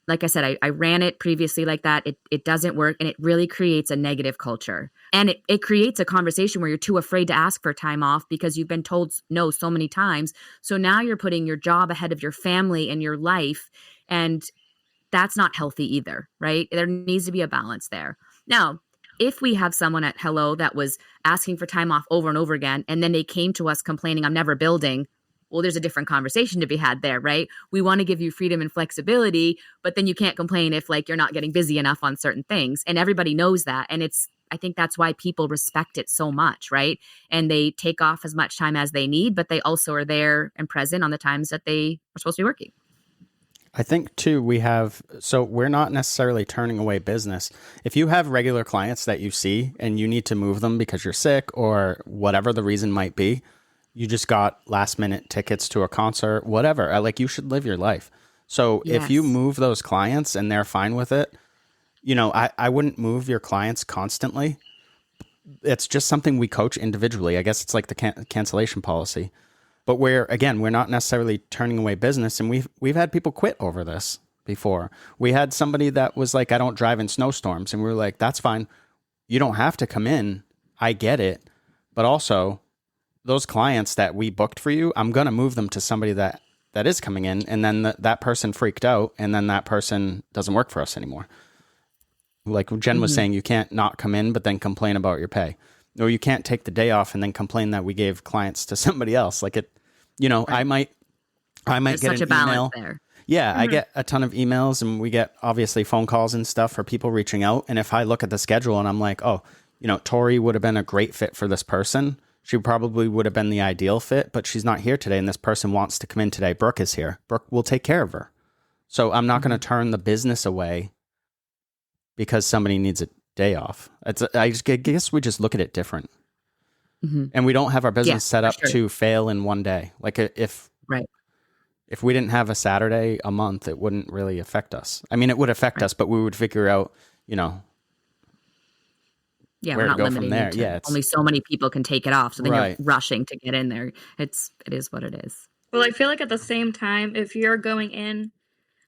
S2: like I said, I ran it previously like that. It doesn't work, and it really creates a negative culture. And it creates a conversation where you're too afraid to ask for time off because you've been told no so many times. So now you're putting your job ahead of your family and your life. And that's not healthy either, right? There needs to be a balance there. Now, if we have someone at Hello that was asking for time off over and over again, and then they came to us complaining, I'm never building, well, there's a different conversation to be had there, right? We want to give you freedom and flexibility, but then you can't complain if like you're not getting busy enough on certain things. And everybody knows that. And I think that's why people respect it so much, right? And they take off as much time as they need, but they also are there and present on the times that they are supposed to be working.
S1: I think too, we're not necessarily turning away business. If you have regular clients that you see and you need to move them because you're sick or whatever the reason might be, you just got last minute tickets to a concert, whatever, like you should live your life. So if you move those clients and they're fine with it, I wouldn't move your clients constantly. It's just something we coach individually. I guess it's like the cancellation policy. But we're not necessarily turning away business, and we've had people quit over this before. We had somebody that was like, I don't drive in snowstorms, and we were like, that's fine. You don't have to come in. I get it. But also, those clients that we booked for you, I'm going to move them to somebody that is coming in, and then that person freaked out, and then that person doesn't work for us anymore. Like Jen was saying, you can't not come in, but then complain about your pay. Or you can't take the day off and then complain that we gave clients to somebody else. Like it, right. I might
S2: There's
S1: get
S2: such
S1: an
S2: a balance
S1: email.
S2: There.
S1: Yeah, I get a ton of emails, and we get obviously phone calls and stuff for people reaching out. And if I look at the schedule and I'm like, oh, Tori would have been a great fit for this person. She probably would have been the ideal fit, but she's not here today. And this person wants to come in today. Brooke is here. Brooke will take care of her. So I'm not going to turn the business away because somebody needs a day off. I guess we just look at it different. And we don't have our business set up to fail in one day. Like if we didn't have a Saturday a month, it wouldn't really affect us. I mean, it would affect us, but we would figure out, where
S2: we're not
S1: to go
S2: limiting
S1: from there.
S2: it to only so many people can take it off. So then you're rushing to get in there. It is what it is.
S4: Well, I feel like at the same time, if you're going in,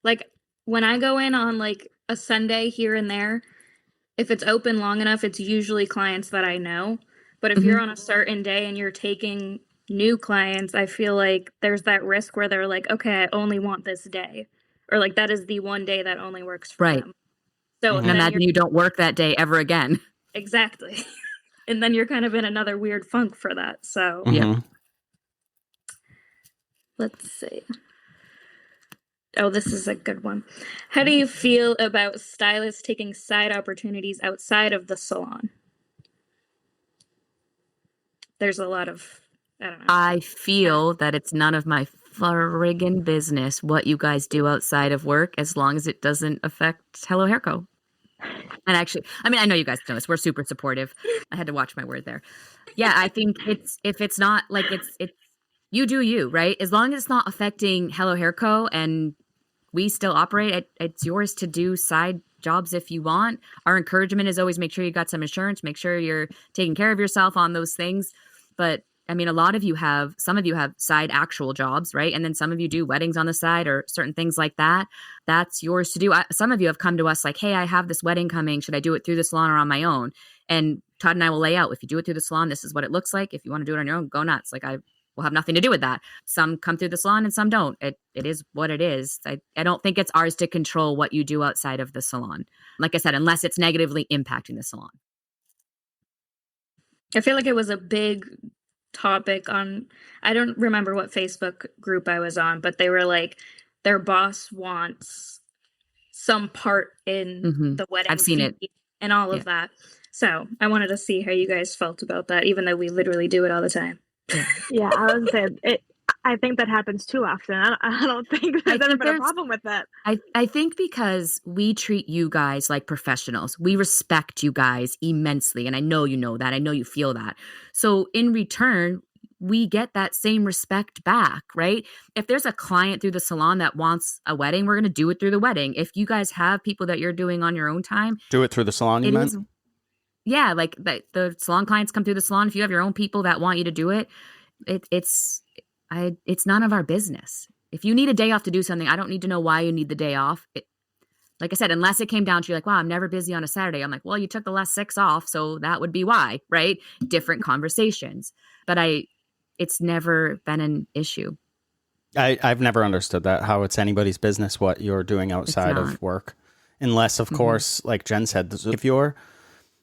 S4: like when I go in on like a Sunday here and there, if it's open long enough, it's usually clients that I know. But if you're on a certain day and you're taking new clients, I feel like there's that risk where they're like, okay, I only want this day. Or like that is the one day that only works for them. So
S2: and imagine you don't work that day ever again.
S4: Exactly. And then you're kind of in another weird funk for that. So let's see. Oh, this is a good one. How do you feel about stylists taking side opportunities outside of the salon? There's a lot of, I don't know.
S2: I feel that it's none of my friggin' business what you guys do outside of work, as long as it doesn't affect Hello Hair Co. And actually, I mean, I know you guys know this. We're super supportive. I had to watch my word there. Yeah, I think if it's not like it's you do you, right? As long as it's not affecting Hello Hair Co. and we still operate, it's yours to do side jobs if you want. Our encouragement is always make sure you got some insurance, make sure you're taking care of yourself on those things. But I mean, some of you have side actual jobs, right? And then some of you do weddings on the side or certain things like that. That's yours to do. Some of you have come to us like, hey, I have this wedding coming. Should I do it through the salon or on my own? And Todd and I will lay out, if you do it through the salon, this is what it looks like. If you want to do it on your own, go nuts. Like I will have nothing to do with that. Some come through the salon and some don't. It is what it is. I don't think it's ours to control what you do outside of the salon. Like I said, unless it's negatively impacting the salon.
S4: I feel like it was a big topic on, I don't remember what Facebook group I was on, but they were like, their boss wants some part in the wedding.
S2: I've seen it.
S4: And all of that. So I wanted to see how you guys felt about that, even though we literally do it all the time.
S5: Yeah, I was saying it. I think that happens too often. I don't think there's ever been a problem with that.
S2: I think because we treat you guys like professionals. We respect you guys immensely. And I know you know that. I know you feel that. So in return, we get that same respect back, right? If there's a client through the salon that wants a wedding, we're going to do it through the wedding. If you guys have people that you're doing on your own time.
S1: Do it through the salon, you meant?
S2: Yeah, like the salon clients come through the salon. If you have your own people that want you to do it, it's none of our business. If you need a day off to do something, I don't need to know why you need the day off. Like I said, unless it came down to you're like, wow, I'm never busy on a Saturday. I'm like, well, you took the last 6 off, so that would be why, right? Different conversations. But it's never been an issue.
S1: I've never understood that, how it's anybody's business what you're doing outside of work. Unless, of course, like Jen said,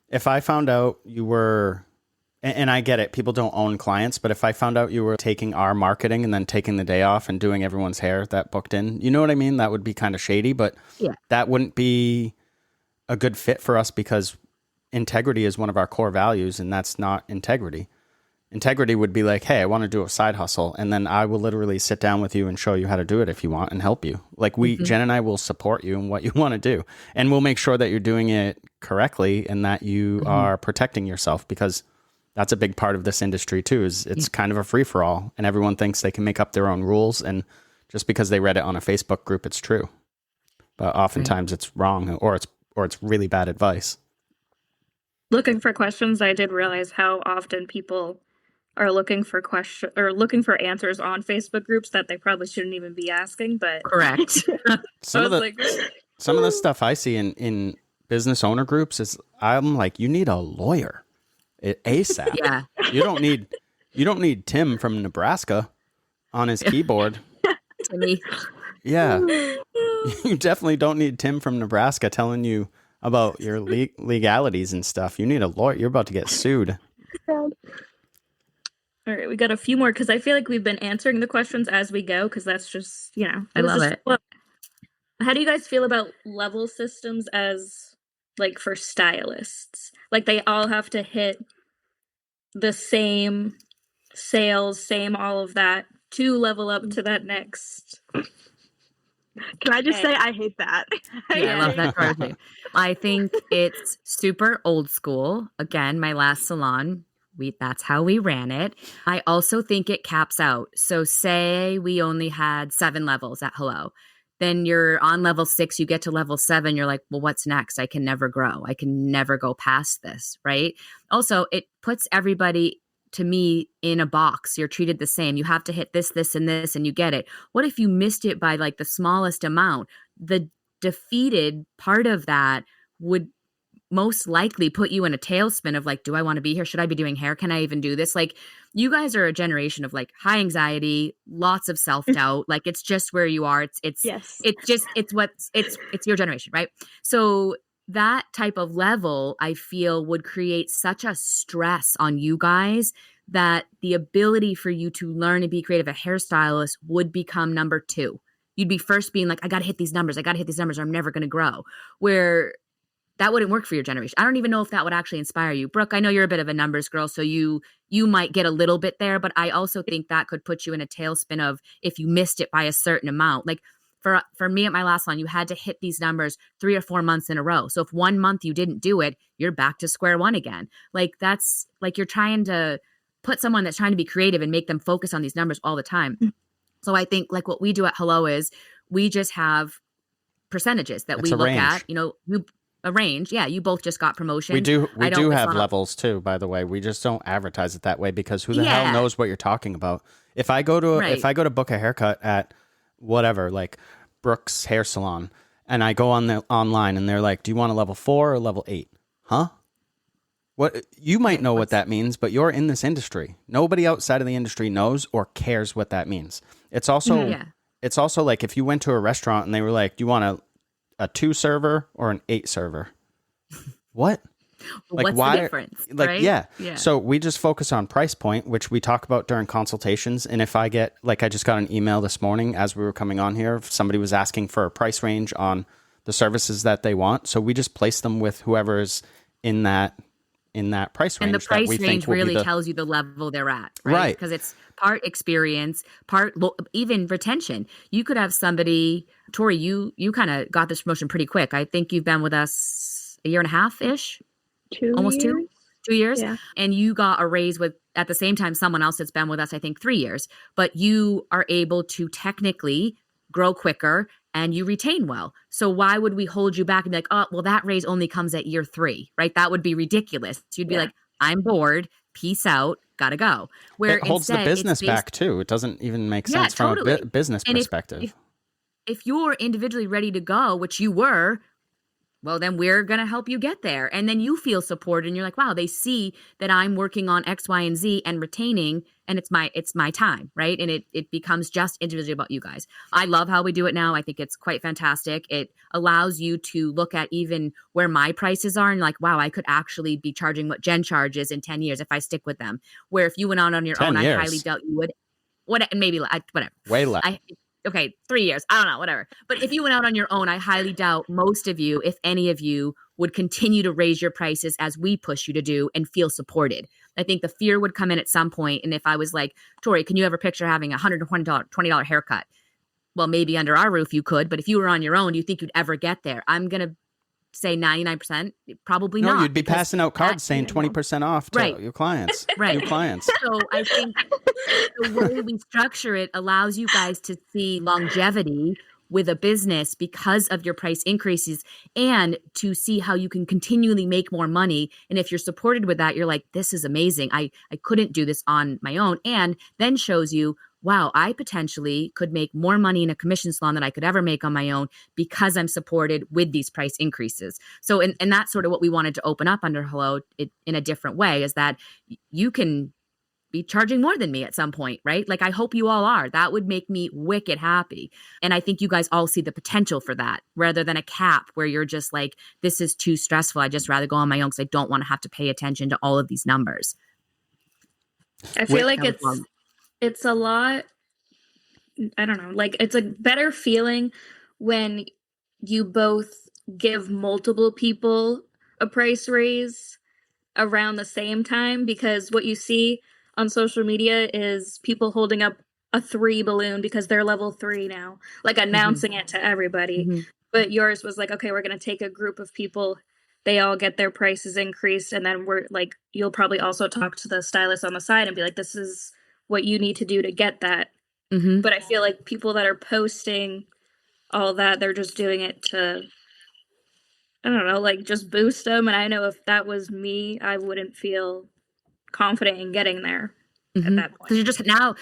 S1: if I found out you were, and I get it, people don't own clients, but if I found out you were taking our marketing and then taking the day off and doing everyone's hair that booked in, you know what I mean? That would be kind of shady, but that wouldn't be a good fit for us because integrity is one of our core values, and that's not integrity. Integrity would be like, hey, I want to do a side hustle, and then I will literally sit down with you and show you how to do it if you want and help you. Like Jen and I will support you in what you want to do, and we'll make sure that you're doing it correctly and that you are protecting yourself, because that's a big part of this industry too, is it's kind of a free for all, and everyone thinks they can make up their own rules, and just because they read it on a Facebook group, it's true. But oftentimes it's wrong, or it's really bad advice.
S4: Looking for questions, I did realize how often people are looking for answers on Facebook groups that they probably shouldn't even be asking. But
S2: correct.
S1: Some of the stuff I see in business owner groups is, I'm like, you need a lawyer ASAP.
S2: Yeah.
S1: You don't need Tim from Nebraska on his keyboard.
S2: Timmy.
S1: Yeah. You definitely don't need Tim from Nebraska telling you about your legalities and stuff. You need a lawyer. You're about to get sued.
S4: All right, we got a few more because I feel like we've been answering the questions as we go, because that's just,
S2: I love it.
S4: How do you guys feel about level systems as, like, for stylists? Like, they all have to hit the same sales, same all of that to level up to that next.
S5: Can I just say I hate that?
S2: I love that part. I think it's super old school. Again, my last salon, that's how we ran it. I also think it caps out. So say we only had 7 levels at Hello. Then you're on level 6, you get to level 7, you're like, well, what's next? I can never grow. I can never go past this, right? Also, it puts everybody, to me, in a box. You're treated the same. You have to hit this, this, and this, and you get it. What if you missed it by like the smallest amount? The defeated part of that would most likely put you in a tailspin of like, do I want to be here? Should I be doing hair? Can I even do this? Like, you guys are a generation of like high anxiety, lots of self-doubt. Like, it's just where you are. It's your generation, right? So that type of level, I feel, would create such a stress on you guys that the ability for you to learn and be creative, a hairstylist, would become number 2. You'd be first being like, I got to hit these numbers, or I'm never going to grow. Where that wouldn't work for your generation. I don't even know if that would actually inspire you. Brooke, I know you're a bit of a numbers girl, so you might get a little bit there, but I also think that could put you in a tailspin of if you missed it by a certain amount. Like for me at my last salon, you had to hit these numbers 3 or 4 months in a row. So if 1 month you didn't do it, you're back to square one again. Like, that's like, you're trying to put someone that's trying to be creative and make them focus on these numbers all the time. So I think like what we do at Hello is we just have percentages that we look at, a range. Yeah, you both just got promotion.
S1: We do have levels too, by the way. We just don't advertise it that way because who the hell knows what you're talking about? If I go to book a haircut at whatever, like Brooke's hair salon, and I go online and they're like, "Do you want a level 4 or level 8?" Huh? What, you might know what that means, but you're in this industry. Nobody outside of the industry knows or cares what that means. It's also it's also like if you went to a restaurant and they were like, "Do you want a 2 server or an 8 server?" What?
S2: Like, what's the difference?
S1: Like,
S2: right?
S1: yeah. So we just focus on price point, which we talk about during consultations. And if I get, like, I just got an email this morning as we were coming on here, somebody was asking for a price range on the services that they want. So we just place them with whoever's in that price range.
S2: And the price range really tells you the level they're at, right? Because it's part experience, part even retention. You could have somebody, Tori, you kind of got this promotion pretty quick. I think you've been with us a year and a half-ish.
S5: 2
S2: almost
S5: years.
S2: 2 years.
S5: Yeah.
S2: And you got a raise with, at the same time, someone else that's been with us, I think 3 years, but you are able to technically grow quicker and you retain well. So why would we hold you back and be like, oh, well, that raise only comes at year 3, right? That would be ridiculous. So you'd be like, I'm bored, peace out, gotta go. Where
S1: it holds the business back too. It doesn't even make sense from a business perspective.
S2: If you're individually ready to go, which you were, well, then we're going to help you get there. And then you feel supported and you're like, wow, they see that I'm working on X, Y, and Z and retaining, and it's my time, right? And it becomes just individually about you guys. I love how we do it now. I think it's quite fantastic. It allows you to look at even where my prices are and like, wow, I could actually be charging what Jen charges in 10 years if I stick with them. Where if you went out on your own,
S1: years.
S2: I highly doubt you would. Maybe whatever.
S1: Way less.
S2: Okay, 3 years. I don't know, whatever. But if you went out on your own, I highly doubt most of you, if any of you, would continue to raise your prices as we push you to do and feel supported. I think the fear would come in at some point. And if I was like, Tori, can you ever picture having a $120 haircut? Well, maybe under our roof you could, but if you were on your own, do you think you'd ever get there? I'm going to say 99%, probably not.
S1: No, you'd be passing out cards saying 20% off to your clients.
S2: Right.
S1: New clients.
S2: So I think the way we structure it allows you guys to see longevity with a business because of your price increases and to see how you can continually make more money. And if you're supported with that, you're like, this is amazing. I couldn't do this on my own. And then shows you, wow, I potentially could make more money in a commission salon than I could ever make on my own because I'm supported with these price increases. So, and that's sort of what we wanted to open up under Hello in a different way, is that you can be charging more than me at some point, right? Like, I hope you all are. That would make me wicked happy. And I think you guys all see the potential for that rather than a cap where you're just like, this is too stressful. I just rather go on my own because I don't want to have to pay attention to all of these numbers.
S4: I feel like it's a lot, I don't know, like it's a better feeling when you both give multiple people a price raise around the same time, because what you see on social media is people holding up a 3 balloon because they're level 3 now, like announcing it to everybody. But yours was like, okay, we're going to take a group of people, they all get their prices increased, and then we're like, you'll probably also talk to the stylist on the side and be like, this is what you need to do to get that. But I feel like people that are posting all that, they're just doing it to, I don't know, like just boost them. And I know if that was me, I wouldn't feel confident in getting there at that point.
S2: Because you're just now,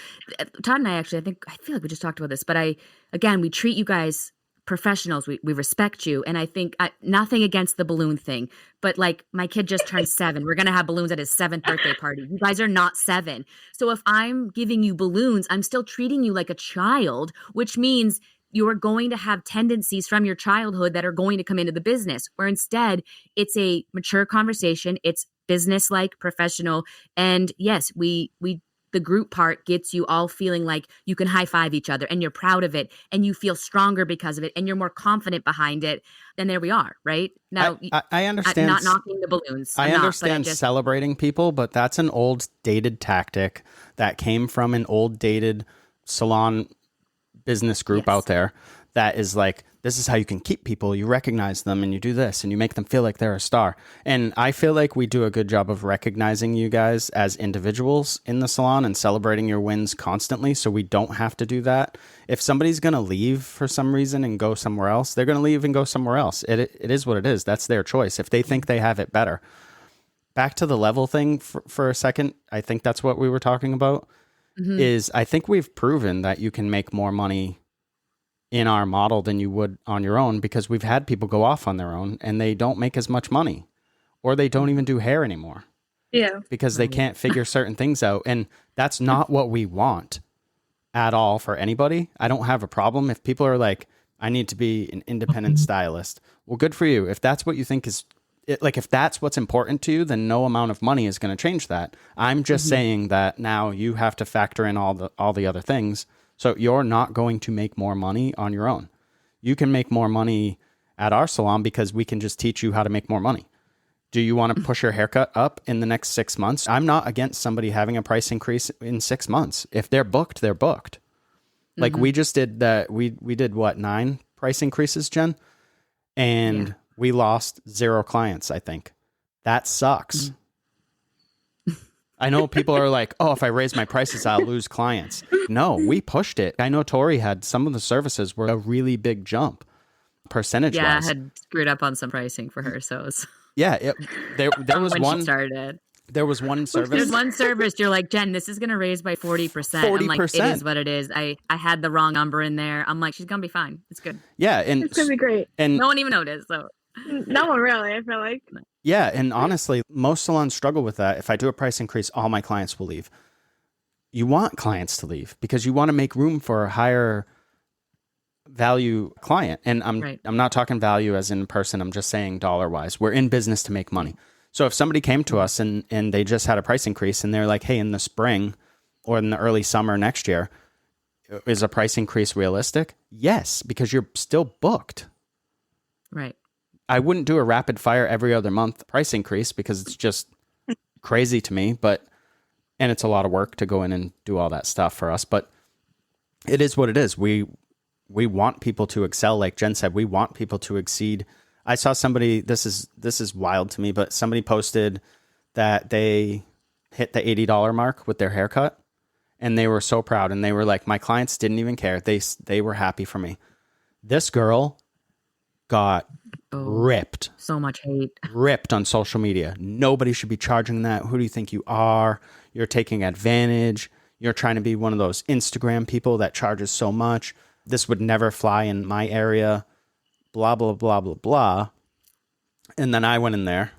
S2: Todd and I actually, I feel like we just talked about this, but we treat you guys professionals. We respect you. And I think nothing against the balloon thing, but like my kid just turned 7. We're going to have balloons at his 7th birthday party. You guys are not 7. So if I'm giving you balloons, I'm still treating you like a child, which means you are going to have tendencies from your childhood that are going to come into the business, where instead it's a mature conversation. It's business-like, professional. And yes, the group part gets you all feeling like you can high five each other and you're proud of it and you feel stronger because of it and you're more confident behind it. Then there we are, right? Now,
S1: I understand.
S2: Not knocking the balloons.
S1: I understand celebrating people, but that's an old dated tactic that came from an old dated salon business group out there that is like, this is how you can keep people. You recognize them and you do this and you make them feel like they're a star. And I feel like we do a good job of recognizing you guys as individuals in the salon and celebrating your wins constantly, so we don't have to do that. If somebody's going to leave for some reason and go somewhere else, they're going to leave and go somewhere else. It is what it is. That's their choice. If they think they have it better. Back to the level thing for a second. I think that's what we were talking about. Is I think we've proven that you can make more money in our model than you would on your own, because we've had people go off on their own and they don't make as much money, or they don't even do hair anymore. Yeah. Because they can't figure certain things out. And that's not what we want at all for anybody. I don't have a problem if people are like, I need to be an independent stylist. Well, good for you. If that's what you think is if that's what's important to you, then no amount of money is going to change that. I'm just saying that now you have to factor in all the other things. So you're not going to make more money on your own. You can make more money at our salon because we can just teach you how to make more money. Do you want to push your haircut up in the next 6 months? I'm not against somebody having a price increase in 6 months. If they're booked, they're booked. Like we just did that. We did what, 9 price increases, Jen? And we lost 0 clients, I think. That sucks. I know people are like, oh, if I raise my prices, I'll lose clients. No, we pushed it. I know Tori had some of the services were a really big jump percentage-wise.
S2: Yeah, I had screwed up on some pricing for her. So it was...
S1: there was
S2: when
S1: one.
S2: She started.
S1: There was one service.
S2: There's one service. You're like, Jen, this is going to raise by 40%.
S1: 40%.
S2: I'm like, it is what it is. I had the wrong number in there. I'm like, she's going to be fine. It's good.
S1: Yeah. And
S5: it's going to be great.
S1: And
S2: no one even noticed. So
S5: No one really, I feel like.
S1: Yeah. And honestly, most salons struggle with that. If I do a price increase, all my clients will leave. You want clients to leave because you want to make room for a higher value client. And I'm not talking value as in person. I'm just saying dollar wise. We're in business to make money. So if somebody came to us and they just had a price increase and they're like, hey, in the spring or in the early summer next year, is a price increase realistic? Yes, because you're still booked.
S2: Right.
S1: I wouldn't do a rapid fire every other month price increase because it's just crazy to me, and it's a lot of work to go in and do all that stuff for us, but it is what it is. We want people to excel. Like Jen said, we want people to exceed. I saw somebody, this is wild to me, but somebody posted that they hit the $80 mark with their haircut and they were so proud. And they were like, my clients didn't even care. They were happy for me. This girl got ripped.
S2: So much hate.
S1: Ripped on social media. Nobody should be charging that. Who do you think you are? You're taking advantage. You're trying to be one of those Instagram people that charges so much. This would never fly in my area. Blah, blah, blah, blah, blah. And then I went in there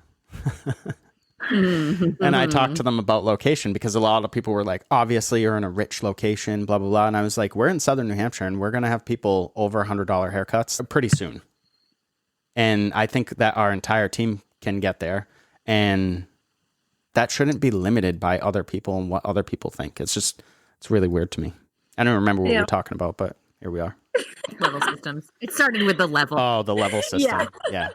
S1: and I talked to them about location because a lot of people were like, obviously you're in a rich location, blah, blah, blah. And I was like, we're in Southern New Hampshire and we're going to have people over $100 haircuts pretty soon. And I think that our entire team can get there. And that shouldn't be limited by other people and what other people think. It's really weird to me. I don't remember what we were talking about, but here we are.
S2: Level systems. It started with the level.
S1: Oh, the level system. Yeah.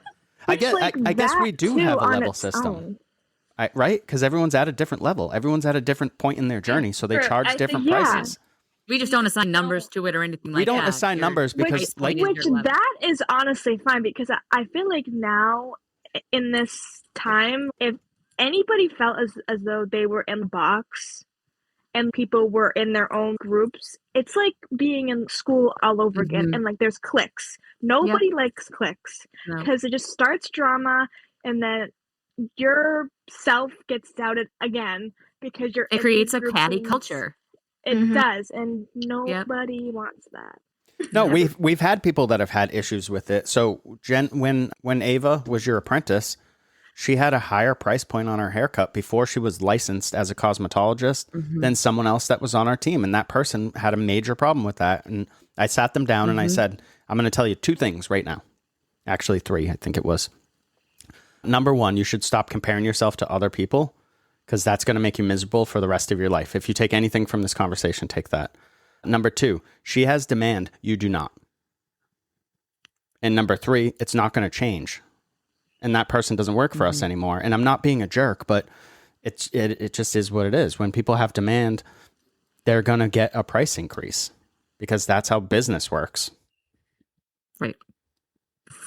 S1: I guess we do have a level system. Right? Because everyone's at a different level. Everyone's at a different point in their journey. So they charge different prices.
S2: We just don't assign numbers to it or anything like that.
S1: We don't assign numbers because
S5: which that is honestly fine because I feel like now in this time, if anybody felt as though they were in the box and people were in their own groups, it's like being in school all over again. And like there's cliques. Nobody likes cliques because it just starts drama and then your self gets doubted again because
S2: it creates a catty culture.
S5: It does, and nobody wants that.
S1: No, we've had people that have had issues with it. So Jen, when Ava was your apprentice, she had a higher price point on her haircut before she was licensed as a cosmetologist than someone else that was on our team. And that person had a major problem with that. And I sat them down and I said, I'm going to tell you two things right now. Actually, three, I think it was. Number one, you should stop comparing yourself to other people because that's going to make you miserable for the rest of your life. If you take anything from this conversation, take that. Number two, she has demand. You do not. And number three, it's not going to change. And that person doesn't work for us anymore. And I'm not being a jerk, but it just is what it is. When people have demand, they're going to get a price increase because that's how business works.
S2: Right.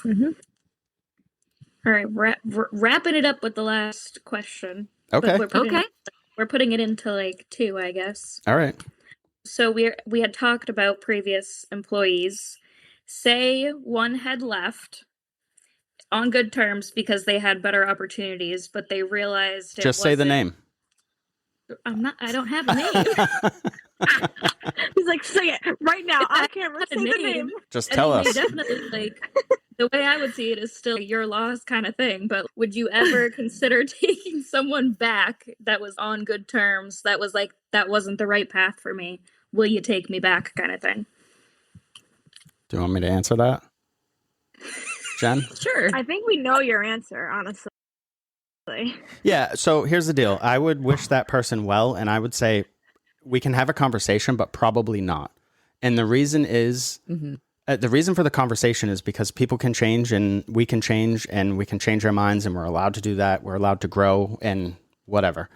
S4: All right, wrapping it up with the last question.
S1: Okay.
S4: We're putting it into like two, I guess.
S1: All right.
S4: So we had talked about previous employees. Say one had left on good terms because they had better opportunities, but they realized
S1: just say the name.
S4: I don't have a name.
S5: He's like, say it right now. I can't say the name.
S1: Just tell us.
S4: Definitely, like, the way I would see it is still your loss kind of thing. But would you ever consider taking someone back that was on good terms, that was like, that wasn't the right path for me? Will you take me back kind of thing?
S1: Do you want me to answer that? Jen?
S2: Sure.
S5: I think we know your answer, honestly.
S1: Yeah, so here's the deal. I would wish that person well, and I would say we can have a conversation, but probably not. And the reason is, the reason for the conversation is because people can change and we can change our minds, and we're allowed to do that. We're allowed to grow and whatever.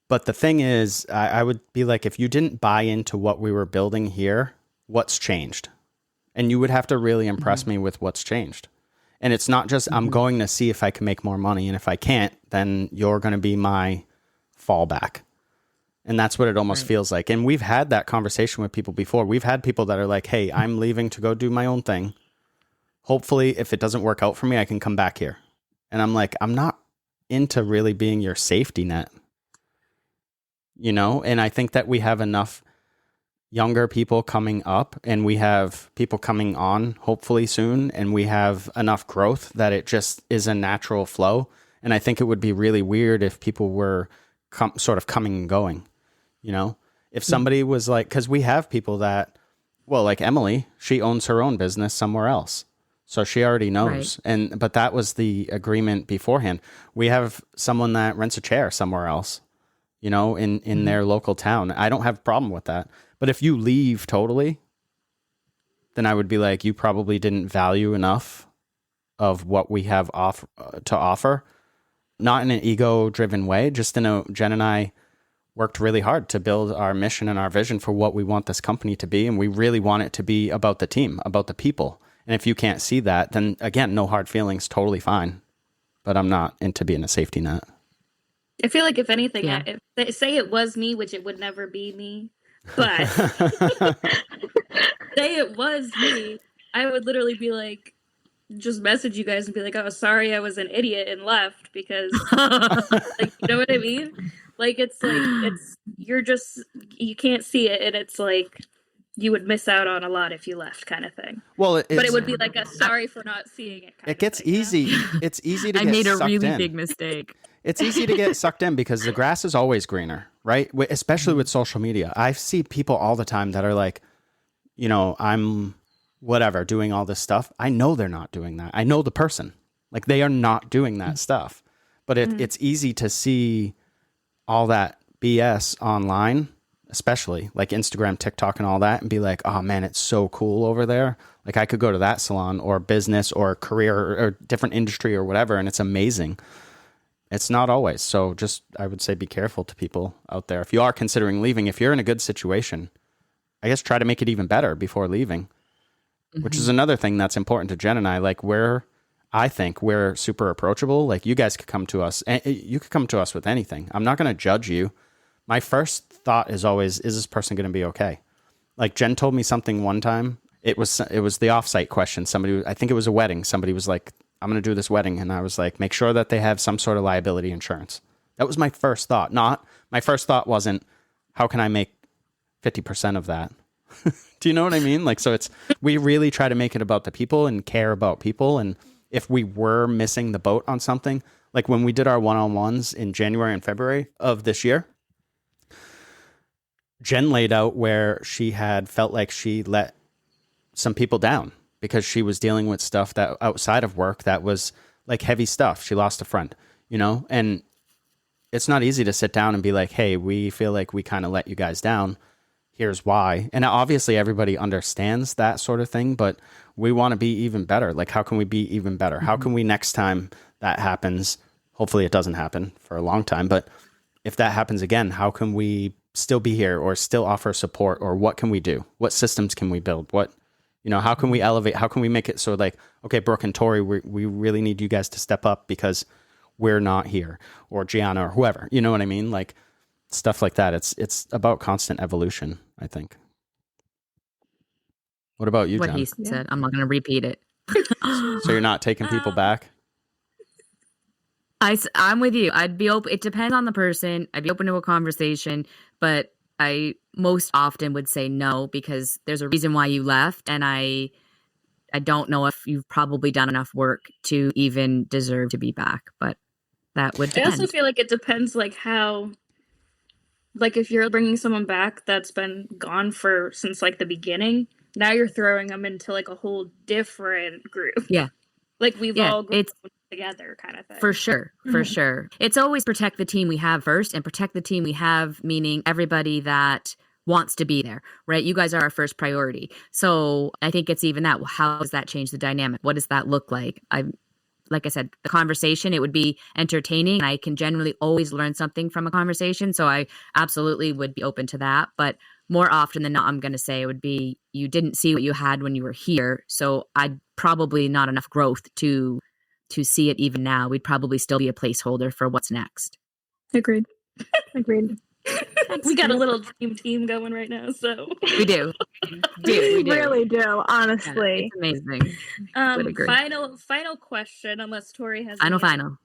S1: But the thing is, I would be like, if you didn't buy into what we were building here, what's changed? And you would have to really impress me with what's changed. And it's not just, I'm going to see if I can make more money. And if I can't, then you're going to be my fallback. And that's what it almost feels like. And we've had that conversation with people before. We've had people that are like, hey, I'm leaving to go do my own thing. Hopefully, if it doesn't work out for me, I can come back here. And I'm like, I'm not into really being your safety net. You know? And I think that we have enough younger people coming up, and we have people coming on hopefully soon, and we have enough growth that it just is a natural flow. And I think it would be really weird if people were sort of coming and going, you know, if somebody was like, because we have people that, well, like Emily, she owns her own business somewhere else. So she already knows. Right. But that was the agreement beforehand. We have someone that rents a chair somewhere else, you know, in their local town. I don't have a problem with that. But if you leave totally, then I would be like, you probably didn't value enough of what we have to offer. Not in an ego-driven way, just in a, Jen and I worked really hard to build our mission and our vision for what we want this company to be. And we really want it to be about the team, about the people. And if you can't see that, then again, no hard feelings, totally fine. But I'm not into being a safety net.
S4: I feel like if anything, if they say it was me, which it would never be me, but say it was me, I would literally be like, just message you guys and be like, oh, sorry, I was an idiot and left because, like, you know what I mean? Like, you can't see it, and it's like, you would miss out on a lot if you left, kind of thing.
S1: Well,
S4: but it would be like a sorry for not seeing it.
S1: It gets easy. Yeah? It's easy to
S2: I
S1: get
S2: made a
S1: sucked
S2: really
S1: in.
S2: big mistake.
S1: It's easy to get sucked in because the grass is always greener, right? Especially with social media. I see people all the time that are like, you know, I'm whatever, doing all this stuff. I know they're not doing that. I know the person. Like, they are not doing that stuff. But it's easy to see all that BS online, especially like Instagram, TikTok, and all that, and be like, oh man, it's so cool over there. Like, I could go to that salon or business or career or different industry or whatever, and it's amazing. It's not always. So just, I would say, be careful to people out there. If you are considering leaving, if you're in a good situation, I guess try to make it even better before leaving, which is another thing that's important to Jen and I. Like, I think we're super approachable. Like, you guys could come to us, and you could come to us with anything. I'm not going to judge you. My first thought is always, is this person going to be okay? Like, Jen told me something one time. It was the offsite question. I think it was a wedding. Somebody was like, I'm going to do this wedding. And I was like, make sure that they have some sort of liability insurance. That was my first thought. My first thought wasn't, how can I make 50% of that? Do you know what I mean? Like, so we really try to make it about the people and care about people. And if we were missing the boat on something, like when we did our one-on-ones in January and February of this year, Jen laid out where she had felt like she let some people down because she was dealing with stuff that outside of work that was like heavy stuff. She lost a friend, you know, and it's not easy to sit down and be like, hey, we feel like we kind of let you guys down. Here's why. And obviously everybody understands that sort of thing, but we want to be even better. Like, how can we be even better? How can we, next time that happens, hopefully it doesn't happen for a long time, but if that happens again, how can we still be here or still offer support, or what can we do? What systems can we build? What, you know, how can we elevate? How can we make it so like, okay, Brooke and Tori, we really need you guys to step up because we're not here, or Gianna or whoever, you know what I mean? Like, stuff like that. It's about constant evolution, I think. What about you, Jen?
S2: What he said. I'm not going to repeat it.
S1: So you're not taking people back?
S2: I'm with you. I'd be open. It depends on the person. I'd be open to a conversation, but I most often would say no because there's a reason why you left, and I don't know if you've probably done enough work to even deserve to be back. But that would depend.
S4: I also feel like it depends, like how, like if you're bringing someone back that's been gone since like the beginning, now you're throwing them into like a whole different group.
S2: Yeah,
S4: like we've all grown together, kind of thing.
S2: For sure. It's always protect the team we have first, and protect the team we have, meaning everybody that wants to be there, right? You guys are our first priority. So I think it's even that. How does that change the dynamic? What does that look like? Like I said, the conversation, it would be entertaining. I can generally always learn something from a conversation. So I absolutely would be open to that. But more often than not, I'm going to say it would be, you didn't see what you had when you were here. So I'd probably not enough growth to see it even now. We'd probably still be a placeholder for what's next.
S4: Agreed.
S3: We
S4: got a little dream team going right now, so
S2: we do.
S5: We really do, honestly.
S2: Yeah, it's amazing.
S4: Final question, unless Tori has
S2: final.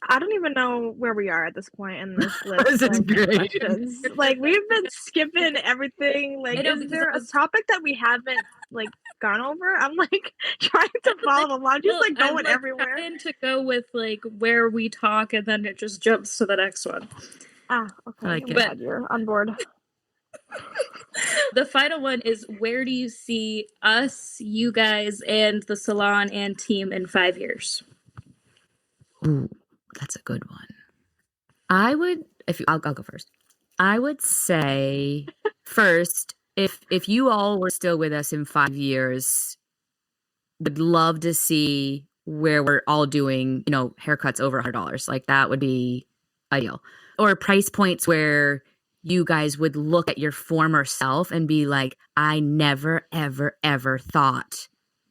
S5: I don't even know where we are at this point in this list
S2: This is
S5: of
S2: great.
S5: questions. Like, we've been skipping everything. Like, is there a topic that we haven't like gone over? I'm like trying to follow along, just like going everywhere.
S4: Trying to go with like where we talk, and then it just jumps to the next one.
S5: Okay.
S2: Like
S5: I'm glad you're on board.
S4: The final one is, where do you see us, you guys, and the salon and team in 5 years?
S2: Ooh, that's a good one. I'll go first. I would say first, if you all were still with us in 5 years, would love to see where we're all doing, haircuts over $100. Like, that would be ideal. Or price points where you guys would look at your former self and be like, I never, ever, ever thought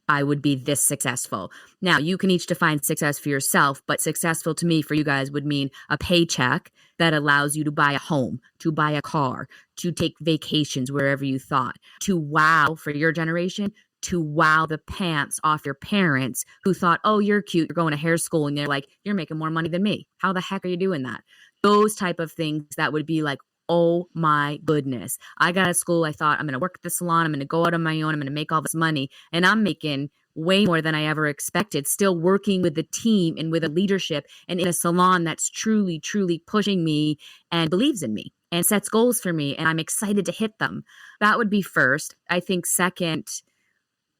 S2: I would be this successful. Now, you can each define success for yourself, but successful to me for you guys would mean a paycheck that allows you to buy a home, to buy a car, to take vacations wherever you thought, to wow, for your generation, to wow the pants off your parents who thought, oh, you're cute, you're going to hair school, and they're like, you're making more money than me. How the heck are you doing that? Those type of things that would be like, oh my goodness. I got out of school. I thought I'm going to work at the salon. I'm going to go out on my own. I'm going to make all this money. And I'm making way more than I ever expected, still working with the team and with a leadership and in a salon that's truly, truly pushing me and believes in me and sets goals for me. And I'm excited to hit them. That would be first. I think second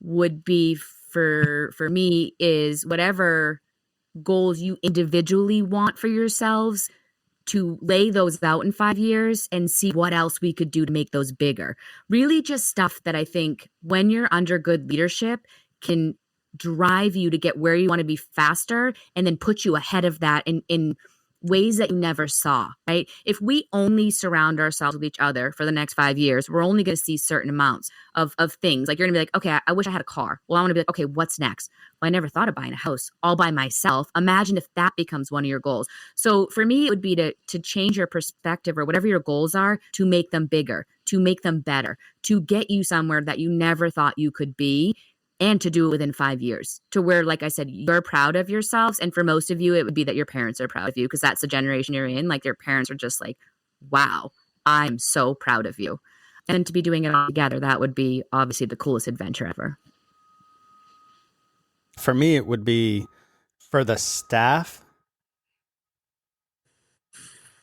S2: would be for me is whatever goals you individually want for yourselves, to lay those out in 5 years and see what else we could do to make those bigger. Really just stuff that I think when you're under good leadership can drive you to get where you want to be faster and then put you ahead of that in ways that you never saw, right? If we only surround ourselves with each other for the next 5 years, we're only going to see certain amounts of things. Like, you're going to be like, okay, I wish I had a car. Well, I want to be like, okay, what's next? Well, I never thought of buying a house all by myself. Imagine if that becomes one of your goals. So for me, it would be to change your perspective or whatever your goals are, to make them bigger, to make them better, to get you somewhere that you never thought you could be, and to do it within 5 years, to where, like I said, you're proud of yourselves. And for most of you, it would be that your parents are proud of you, because that's the generation you're in. Like, your parents are just like, wow, I'm so proud of you. And to be doing it all together, that would be obviously the coolest adventure ever.
S1: For me, it would be for the staff.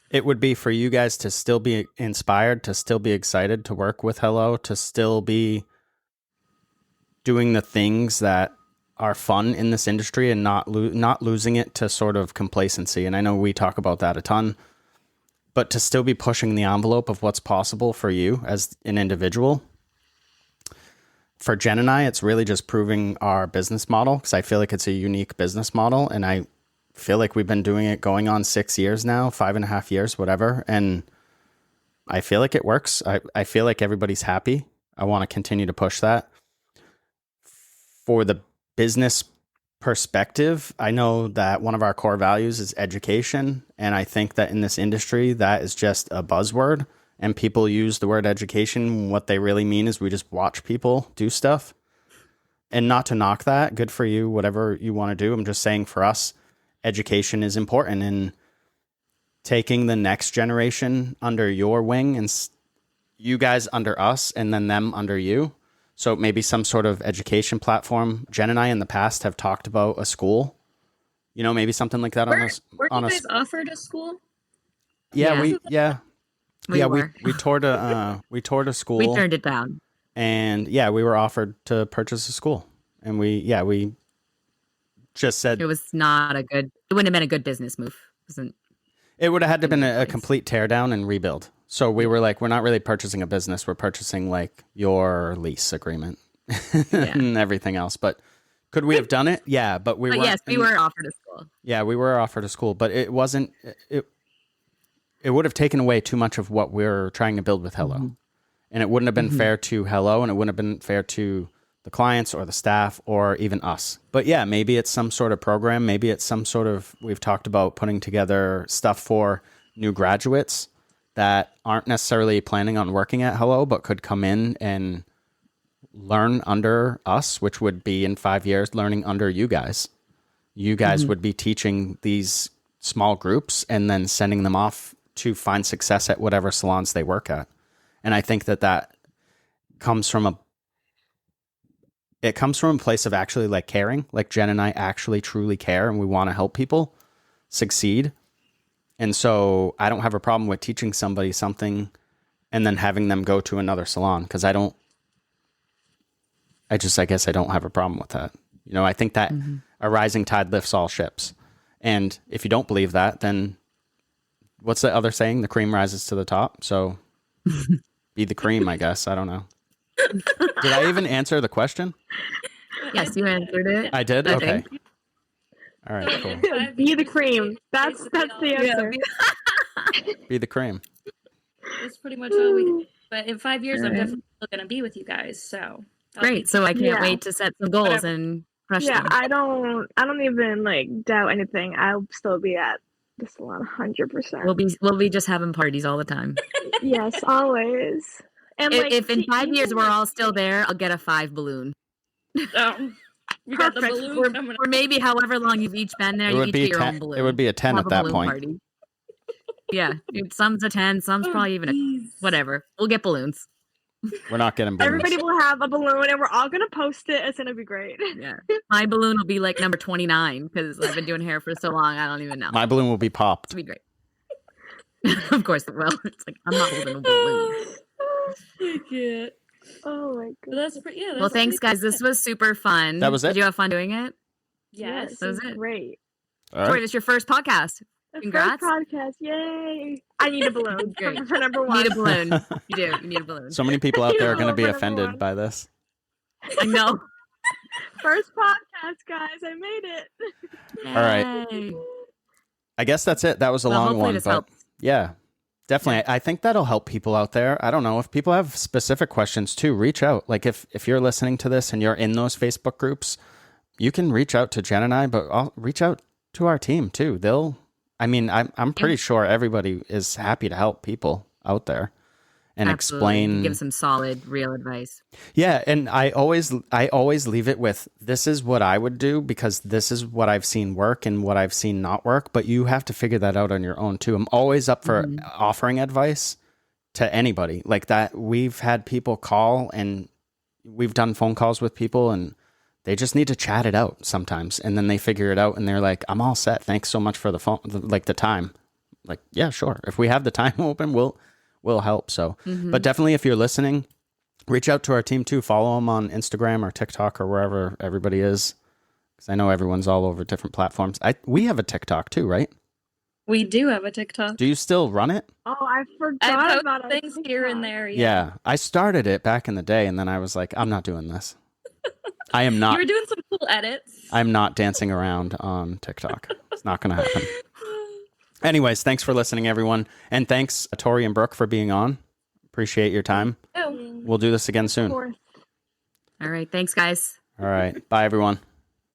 S1: It would be for you guys to still be inspired, to still be excited to work with Hello, to still be doing the things that are fun in this industry and not losing it to sort of complacency. And I know we talk about that a ton, but to still be pushing the envelope of what's possible for you as an individual. For Jen and I, it's really just proving our business model, because I feel like it's a unique business model. And I feel like we've been doing it going on 6 years now, 5.5 years, whatever. And I feel like it works. I feel like everybody's happy. I want to continue to push that. For the business perspective, I know that one of our core values is education. And I think that in this industry, that is just a buzzword. And people use the word education. What they really mean is we just watch people do stuff. And not to knock that. Good for you, whatever you want to do. I'm just saying, for us, education is important. And taking the next generation under your wing, and you guys under us, and then them under you. So maybe some sort of education platform. Jen and I in the past have talked about a school, maybe something like that.
S4: Were you guys offered a school?
S1: Yeah, we toured a school.
S2: We turned it down.
S1: And we were offered to purchase a school, and we just said
S2: it wouldn't have been a good business move.
S1: It would have had to have been a complete teardown and rebuild. So we were like, we're not really purchasing a business. We're purchasing like your lease agreement and everything else. But could we have done it? Yeah, but we were.
S2: Yes, we were offered a school.
S1: Yeah, we were offered a school, but it wasn't. It would have taken away too much of what we're trying to build with Hello, and it wouldn't have been fair to Hello, and it wouldn't have been fair to the clients or the staff or even us. But yeah, maybe it's some sort of program. Maybe it's some sort of. We've talked about putting together stuff for new graduates that aren't necessarily planning on working at Hello, but could come in and learn under us, which would be in 5 years learning under you guys. You guys would be teaching these small groups and then sending them off to find success at whatever salons they work at. And I think that comes from a place of actually like caring. Like Jen and I actually truly care and we want to help people succeed. And so I don't have a problem with teaching somebody something and then having them go to another salon, because I guess I don't have a problem with that. You know, I think that a rising tide lifts all ships. And if you don't believe that, then what's the other saying? The cream rises to the top. So be the cream, I guess. I don't know. Did I even answer the question?
S2: Yes, you answered it.
S1: I did? Okay.
S2: think.
S1: All right, cool.
S5: Be the cream. That's the answer.
S1: Be the cream.
S4: That's pretty much all we can. But in 5 years, I'm definitely still going to be with you guys. So
S2: Great. So I can't wait to set some goals and crush them.
S5: I don't even like doubt anything. I'll still be at the salon 100%.
S2: We'll be just having parties all the time.
S5: Yes, always. And
S2: if in 5 years we're all still there, I'll get a 5 balloon.
S4: We got the balloon coming
S2: or maybe however long you've each been there, you each get your own balloon.
S1: It would be a 10 at that point.
S2: Party. Yeah, some's a 10, some's probably even a whatever. We'll get balloons.
S1: We're not getting balloons.
S5: Everybody will have a balloon and we're all going to post it. It's going to be great.
S2: Yeah. My balloon will be like number 29 because I've been doing hair for so long. I don't even know.
S1: My balloon will be popped.
S2: It'll be great. Of course it will. It's like, I'm not holding a balloon.
S4: I can't.
S5: Oh my god.
S4: That's pretty,
S2: well, thanks guys. This was super fun.
S1: That was it?
S2: Did you have fun doing it?
S4: Yes.
S2: That was it.
S5: Great.
S1: All right.
S2: Tori, it's your first podcast. Congrats.
S5: First podcast. Yay. I need a balloon for number one.
S2: You need a balloon. You do. You need a balloon.
S1: So many people out there are going to be offended by this.
S2: I know.
S5: First podcast, guys. I made it.
S1: All right. I guess that's it. That was a long one, but
S2: helps.
S1: Yeah, definitely. I think that'll help people out there. I don't know if people have specific questions too, reach out. Like if you're listening to this and you're in those Facebook groups, you can reach out to Jen and I, but I'll reach out to our team too. I'm pretty sure everybody is happy to help people out there and explain.
S2: Give some solid, real advice.
S1: Yeah, and I always leave it with, this is what I would do because this is what I've seen work and what I've seen not work, but you have to figure that out on your own too. I'm always up for offering advice to anybody like that. We've had people call and we've done phone calls with people and they just need to chat it out sometimes. And then they figure it out and they're like, I'm all set. Thanks so much for the phone, the time. Like, yeah, sure. If we have the time open, we'll help. So, but definitely if you're listening, reach out to our team too. Follow them on Instagram or TikTok or wherever everybody is. Because I know everyone's all over different platforms. We have a TikTok too, right?
S4: We do have a TikTok.
S1: Do you still run it?
S5: Oh, I forgot about it.
S4: Things here and there.
S1: Yeah. I started it back in the day and then I was like, I'm not doing this. I am not.
S4: You were doing some cool edits.
S1: I'm not dancing around on TikTok. It's not going to happen. Anyways, thanks for listening, everyone. And thanks, Tori and Brooke, for being on. Appreciate your time.
S4: Oh.
S1: We'll do this again soon.
S2: All right. Thanks, guys.
S1: All right. Bye, everyone.